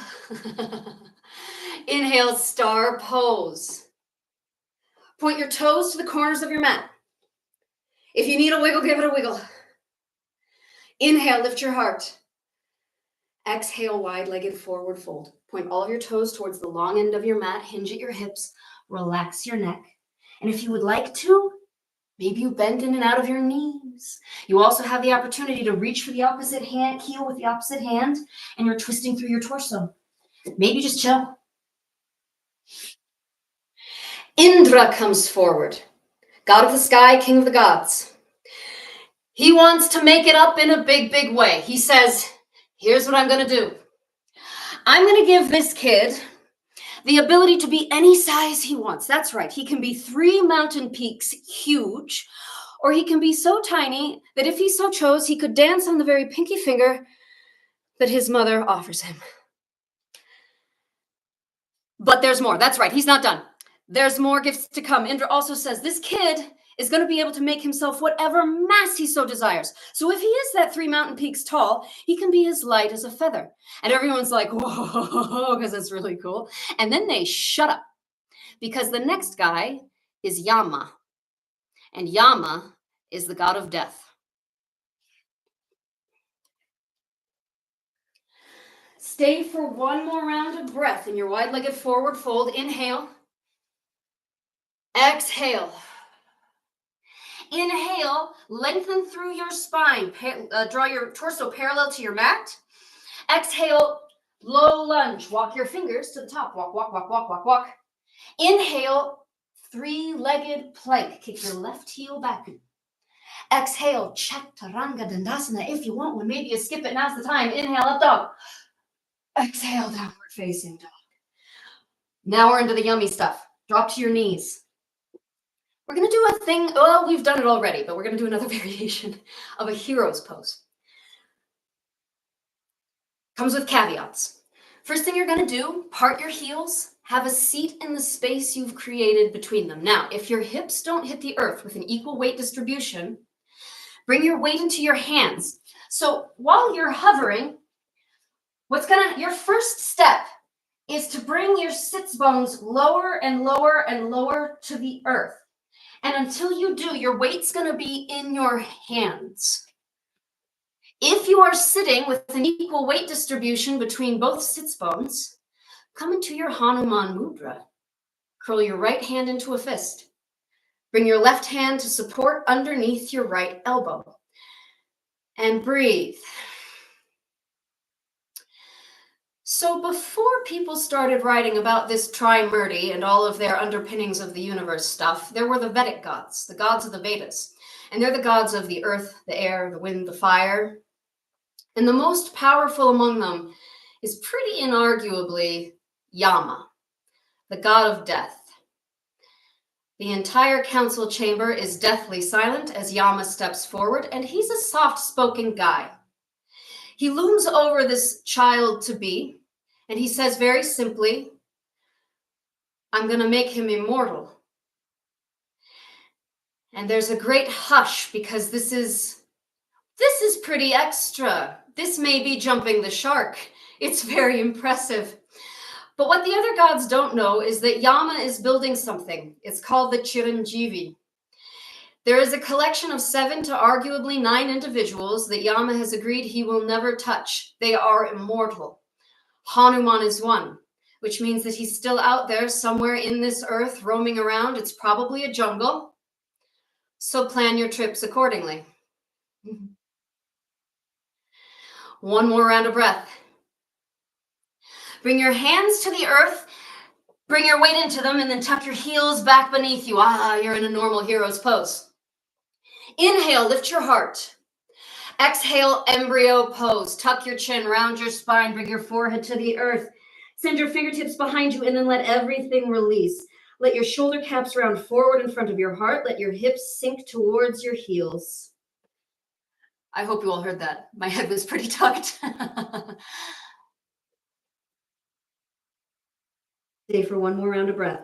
Inhale, star pose. Point your toes to the corners of your mat. If you need a wiggle, give it a wiggle. Inhale, lift your heart. Exhale, wide-legged forward fold. Point all of your toes towards the long end of your mat. Hinge at your hips. Relax your neck. And if you would like to, maybe you bend in and out of your knees. You also have the opportunity to reach for the opposite hand, heel with the opposite hand, and you're twisting through your torso. Maybe just chill. Indra comes forward. God of the sky, king of the gods. He wants to make it up in a big, big way. He says, here's what I'm going to do. I'm going to give this kid the ability to be any size he wants. That's right. He can be 3 mountain peaks huge, or he can be so tiny that if he so chose, he could dance on the very pinky finger that his mother offers him. But there's more. That's right. He's not done. There's more gifts to come. Indra also says this kid is going to be able to make himself whatever mass he so desires. So if he is that 3 mountain peaks tall, he can be as light as a feather. And everyone's like, whoa, because it's really cool. And then they shut up because the next guy is Yama. And Yama is the god of death. Stay for one more round of breath in your wide-legged forward fold. Inhale. Exhale. Inhale, lengthen through your spine. Draw your torso parallel to your mat. Exhale, low lunge. Walk your fingers to the top. Walk, walk, walk, walk, walk, walk. Inhale, 3-legged plank. Kick your left heel back. Exhale, chaturanga dandasana. If you want one, maybe you skip it. Now's the time. Inhale, up dog. Exhale, downward facing dog. Now we're into the yummy stuff. Drop to your knees. We're going to do a thing, well, we've done it already, but we're going to do another variation of a hero's pose. Comes with caveats. First thing you're going to do, part your heels have a seat in the space you've created between them. Now, if your hips don't hit the earth with an equal weight distribution, bring your weight into your hands. So while you're hovering, your first step is to bring your sits bones lower and lower and lower to the earth. And until you do, your weight's going to be in your hands. If you are sitting with an equal weight distribution between both sits bones, come into your Hanuman mudra. Curl your right hand into a fist. Bring your left hand to support underneath your right elbow. And breathe. So before people started writing about this Trimurti and all of their underpinnings of the universe stuff, there were the Vedic gods, the gods of the Vedas. And they're the gods of the earth, the air, the wind, the fire. And the most powerful among them is pretty inarguably Yama, the god of death. The entire council chamber is deathly silent as Yama steps forward, and he's a soft-spoken guy. He looms over this child-to-be, and he says very simply, I'm going to make him immortal. And there's a great hush because this is pretty extra. This may be jumping the shark. It's very impressive. But what the other gods don't know is that Yama is building something. It's called the Chiranjeevi. There is a collection of 7 to arguably 9 individuals that Yama has agreed he will never touch. They are immortal. Hanuman is one, which means that he's still out there somewhere in this earth roaming around. It's probably a jungle. So plan your trips accordingly. One more round of breath. Bring your hands to the earth, bring your weight into them, and then tuck your heels back beneath you. You're in a normal hero's pose. Inhale, lift your heart. Exhale, embryo pose. Tuck your chin, round your spine, bring your forehead to the earth. Send your fingertips behind you, and then let everything release. Let your shoulder caps round forward in front of your heart. Let your hips sink towards your heels. I hope you all heard that. My head was pretty tucked. Stay for one more round of breath.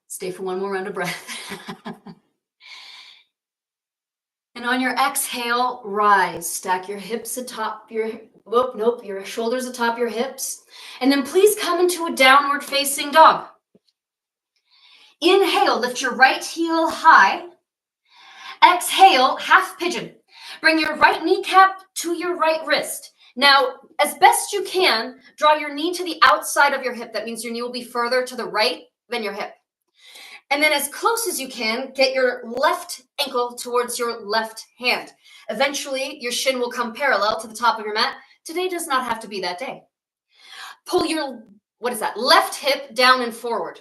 Stay for one more round of breath. And on your exhale, rise. Stack your hips atop your, your shoulders atop your hips. And then please come into a downward facing dog. Inhale, lift your right heel high. Exhale, half pigeon. Bring your right kneecap to your right wrist. Now, as best you can, draw your knee to the outside of your hip. That means your knee will be further to the right than your hip. And then as close as you can, get your left ankle towards your left hand. Eventually, your shin will come parallel to the top of your mat. Today does not have to be that day. Pull your, left hip down and forward.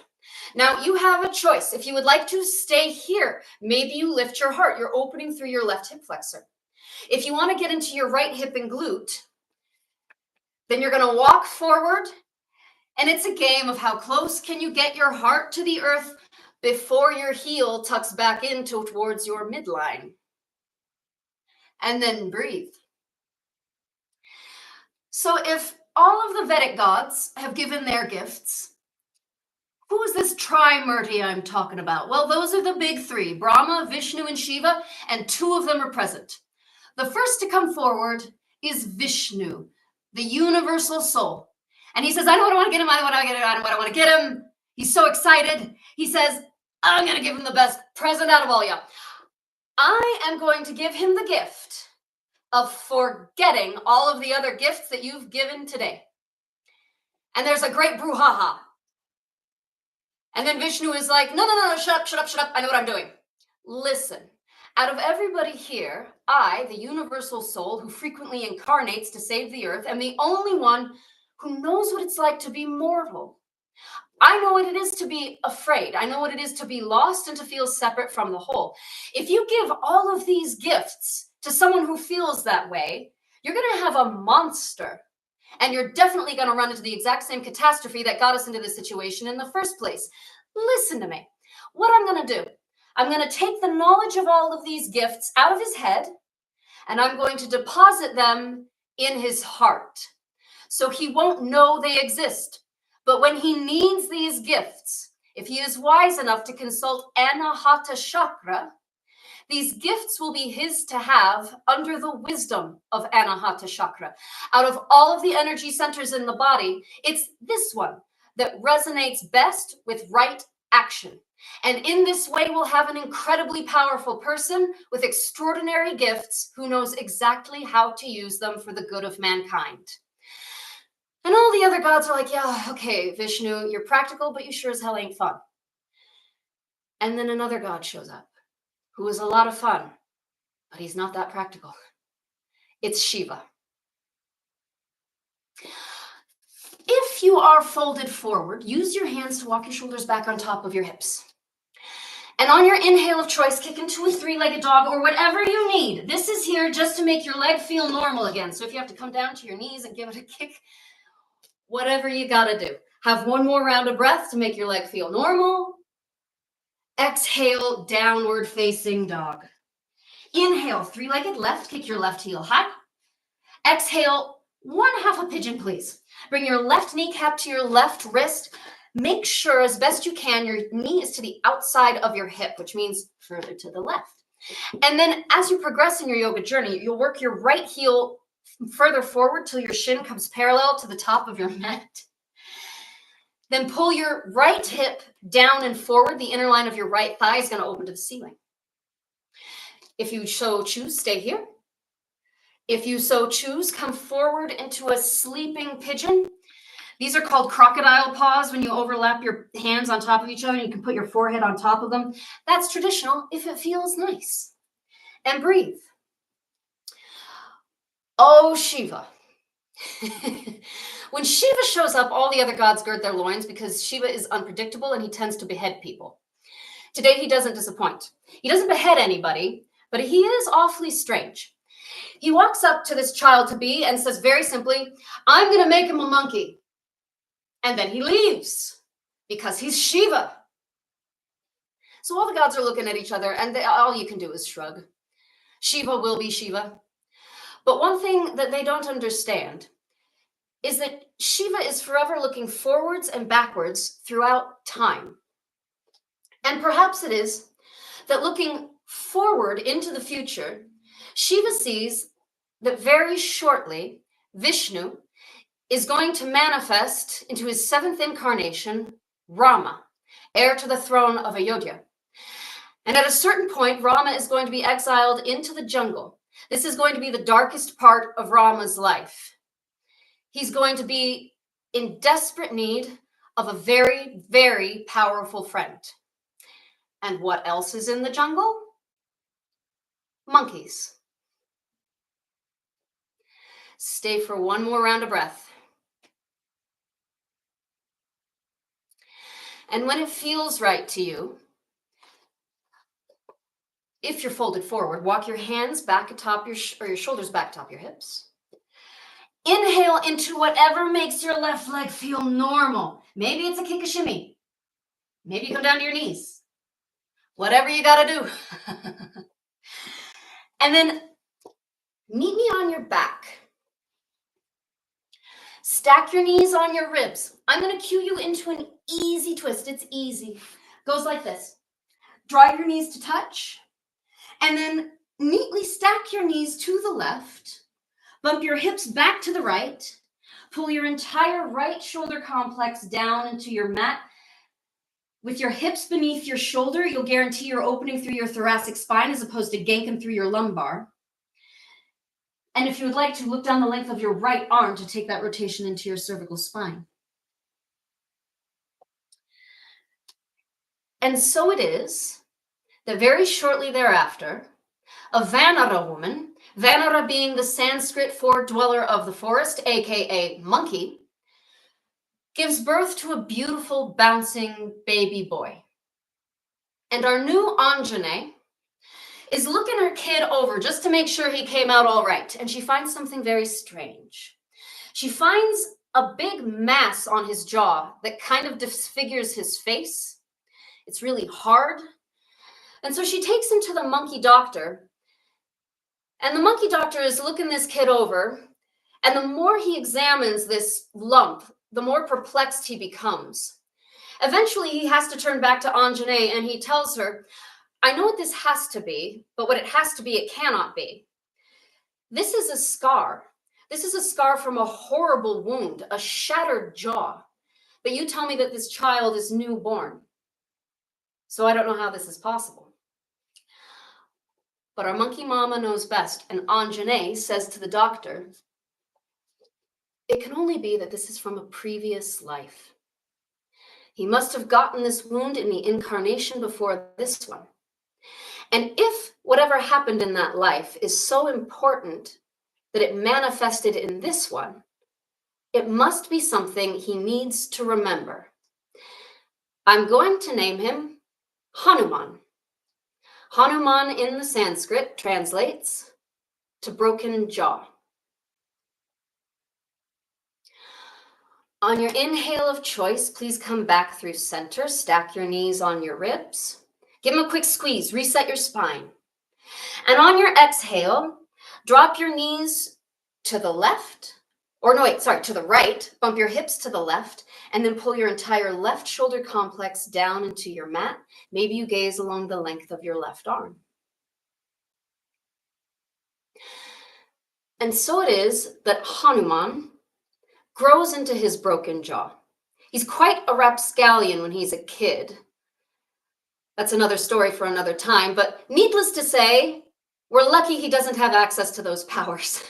Now, you have a choice. If you would like to stay here, maybe you lift your heart. You're opening through your left hip flexor. If you want to get into your right hip and glute, then you're going to walk forward, and it's a game of how close can you get your heart to the earth before your heel tucks back in towards your midline. And then breathe. So if all of the Vedic gods have given their gifts, who is this Trimurti I'm talking about? Well, those are the big 3, Brahma, Vishnu, and Shiva, and 2 of them are present. The first to come forward is Vishnu, the universal soul. And he says, I know what I want to get him, I know what I want to get him. He's so excited. He says, I'm going to give him the best present out of all y'all. I am going to give him the gift of forgetting all of the other gifts that you've given today. And there's a great brouhaha. And then Vishnu is like, no, shut up. I know what I'm doing. Listen, out of everybody here, I, the universal soul who frequently incarnates to save the earth, am the only one who knows what it's like to be mortal. I know what it is to be afraid. I know what it is to be lost and to feel separate from the whole. If you give all of these gifts to someone who feels that way, you're going to have a monster. And you're definitely going to run into the exact same catastrophe that got us into this situation in the first place. Listen to me. What I'm going to do, I'm going to take the knowledge of all of these gifts out of his head, and I'm going to deposit them in his heart. So he won't know they exist. But when he needs these gifts, if he is wise enough to consult Anahata chakra, these gifts will be his to have under the wisdom of Anahata chakra. Out of all of the energy centers in the body, it's this one that resonates best with right action. And in this way, we'll have an incredibly powerful person with extraordinary gifts who knows exactly how to use them for the good of mankind. And all the other gods are like, yeah, okay, Vishnu, you're practical, but you sure as hell ain't fun. And then another god shows up who is a lot of fun, but he's not that practical. It's Shiva. If you are folded forward, use your hands to walk your shoulders back on top of your hips. And on your inhale of choice, kick into a three-legged dog or whatever you need. This is here just to make your leg feel normal again. So if you have to come down to your knees and give it a kick, whatever you gotta do. Have one more round of breath to make your leg feel normal. Exhale, downward facing dog. Inhale, three-legged left, kick your left heel high. Exhale, 1/2 a pigeon, please. Bring your left kneecap to your left wrist. Make sure as best you can your knee is to the outside of your hip, which means further to the left. And then as you progress in your yoga journey, you'll work your right heel further forward till your shin comes parallel to the top of your mat. Then pull your right hip down and forward. The inner line of your right thigh is going to open to the ceiling. If you so choose, stay here. If you so choose, come forward into a sleeping pigeon. These are called crocodile paws when you overlap your hands on top of each other and you can put your forehead on top of them. That's traditional if it feels nice. And breathe. Oh, Shiva. When Shiva shows up, all the other gods gird their loins because Shiva is unpredictable and he tends to behead people. Today, he doesn't disappoint. He doesn't behead anybody, but he is awfully strange. He walks up to this child-to-be and says very simply, I'm going to make him a monkey. And then he leaves because he's Shiva. So all the gods are looking at each other and all you can do is shrug. Shiva will be Shiva. But one thing that they don't understand is that Shiva is forever looking forwards and backwards throughout time. And perhaps it is that looking forward into the future, Shiva sees that very shortly, Vishnu is going to manifest into his 7th incarnation, Rama, heir to the throne of Ayodhya. And at a certain point, Rama is going to be exiled into the jungle. This is going to be the darkest part of Rama's life. He's going to be in desperate need of a very, very powerful friend. And what else is in the jungle? Monkeys. Stay for one more round of breath. And when it feels right to you, if you're folded forward, walk your hands back atop your shoulders back atop your hips. Inhale into whatever makes your left leg feel normal. Maybe it's a kick, a shimmy. Maybe you come down to your knees. Whatever you got to do. And then meet me on your back. Stack your knees on your ribs. I'm going to cue you into an easy twist. It's easy. Goes like this. Draw your knees to touch. And then neatly stack your knees to the left. Bump your hips back to the right. Pull your entire right shoulder complex down into your mat. With your hips beneath your shoulder, you'll guarantee you're opening through your thoracic spine as opposed to ganking through your lumbar. And if you would like to, look down the length of your right arm to take that rotation into your cervical spine. And so it is that very shortly thereafter, a Vanara woman, Vanara being the Sanskrit for dweller of the forest, aka monkey, gives birth to a beautiful bouncing baby boy. And our new Anjane is looking her kid over just to make sure he came out all right. And she finds something very strange. She finds a big mass on his jaw that kind of disfigures his face. It's really hard. And so she takes him to the monkey doctor. And the monkey doctor is looking this kid over. And the more he examines this lump the more perplexed he becomes. Eventually, he has to turn back to Anjane and he tells her, I know what this has to be, but what it has to be, it cannot be. This is a scar. This is a scar from a horrible wound, a shattered jaw. But you tell me that this child is newborn. So I don't know how this is possible. But our monkey mama knows best, and Anjane says to the doctor, it can only be that this is from a previous life. He must have gotten this wound in the incarnation before this one. And if whatever happened in that life is so important that it manifested in this one, it must be something he needs to remember. I'm going to name him Hanuman. Hanuman in the Sanskrit translates to broken jaw. On your inhale of choice, please come back through center, stack your knees on your ribs. Give them a quick squeeze, reset your spine. And on your exhale, drop your knees to the left, to the right, bump your hips to the left, and then pull your entire left shoulder complex down into your mat. Maybe you gaze along the length of your left arm. And so it is that Hanuman grows into his broken jaw. He's quite a rapscallion when he's a kid. That's another story for another time, but needless to say, we're lucky he doesn't have access to those powers.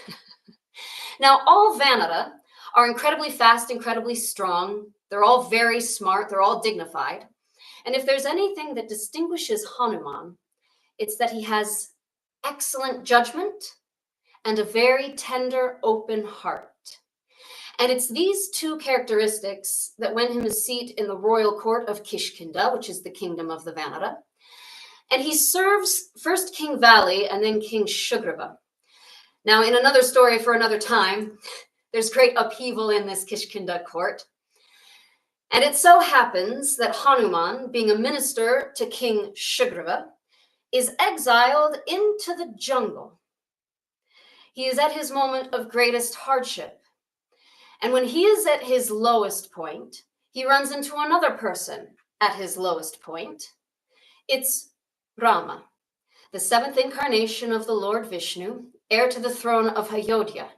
Now, all Vanada are incredibly fast, incredibly strong. They're all very smart. They're all dignified. And if there's anything that distinguishes Hanuman, it's that he has excellent judgment and a very tender, open heart. And it's these two characteristics that win him a seat in the royal court of Kishkinda, which is the kingdom of the Vanada. And he serves first King Vali and then King Sugriva. Now, in another story for another time, there's great upheaval in this Kishkinda court. And it so happens that Hanuman, being a minister to King Sugriva, is exiled into the jungle. He is at his moment of greatest hardship. And when he is at his lowest point, he runs into another person at his lowest point. It's Rama, the seventh incarnation of the Lord Vishnu, heir to the throne of Ayodhya.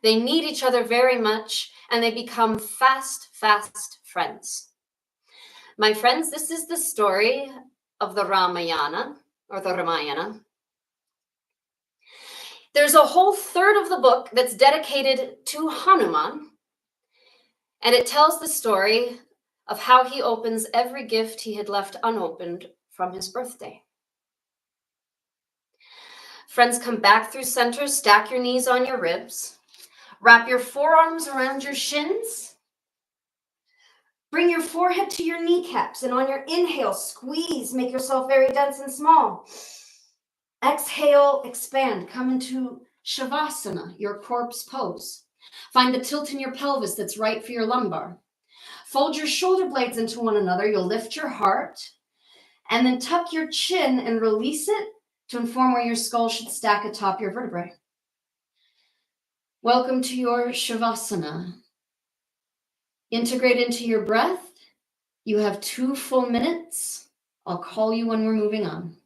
They need each other very much, and they become fast friends. My friends, this is the story of the Ramayana, or the Ramayana. There's a whole third of the book that's dedicated to Hanuman, and it tells the story of how he opens every gift he had left unopened from his birthday. Friends, come back through center, stack your knees on your ribs, wrap your forearms around your shins, bring your forehead to your kneecaps, and on your inhale, squeeze, make yourself very dense and small. Exhale, expand, come into Shavasana, your corpse pose. Find the tilt in your pelvis that's right for your lumbar. Fold your shoulder blades into one another. You'll lift your heart and then tuck your chin and release it to inform where your skull should stack atop your vertebrae. Welcome to your Shavasana. Integrate into your breath. You have 2 full minutes. I'll call you when we're moving on.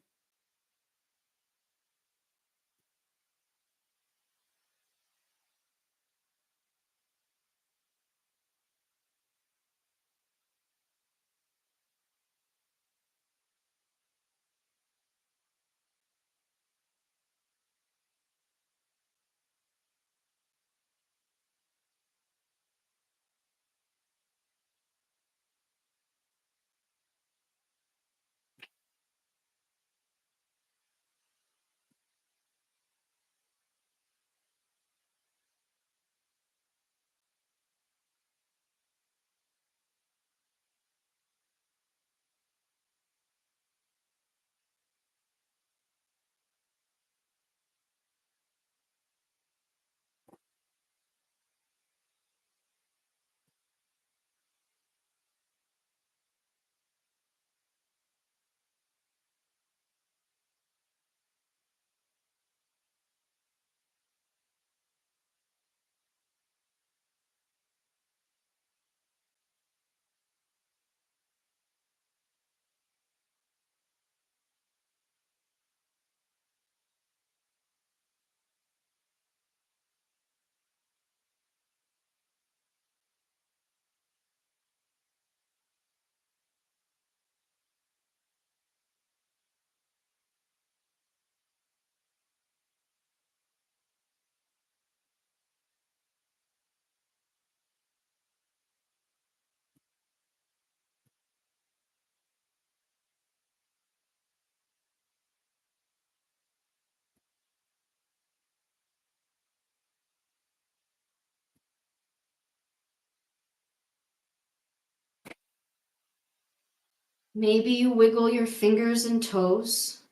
Maybe you wiggle your fingers and toes.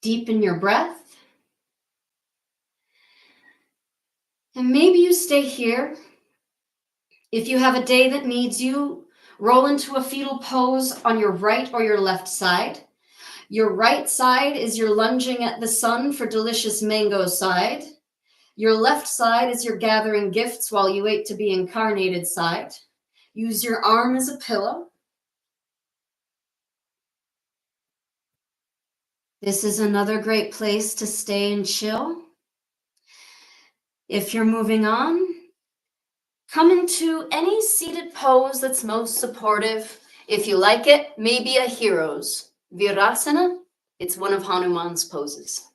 Deepen your breath. And maybe you stay here. If you have a day that needs you, roll into a fetal pose on your right or your left side. Your right side is your lunging at the sun for delicious mango side. Your left side is your gathering gifts while you wait to be incarnated side. Use your arm as a pillow. This is another great place to stay and chill. If you're moving on, come into any seated pose that's most supportive. If you like it, maybe a hero's. Virasana, it's one of Hanuman's poses.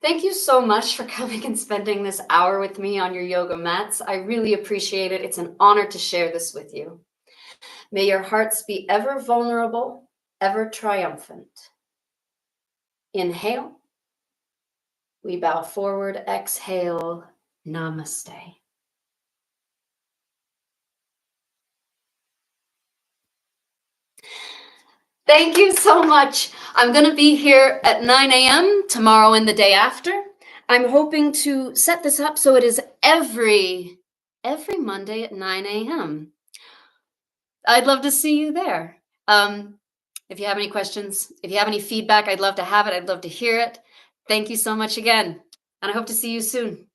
Thank you so much for coming and spending this hour with me on your yoga mats. I really appreciate it. It's an honor to share this with you. May your hearts be ever vulnerable, ever triumphant. Inhale. We bow forward. Exhale. Namaste. Thank you so much. I'm going to be here at 9 a.m. tomorrow and the day after. I'm hoping to set this up so it is every Monday at 9 a.m. I'd love to see you there. If you have any questions, if you have any feedback, I'd love to have it. I'd love to hear it. Thank you so much again. And I hope to see you soon.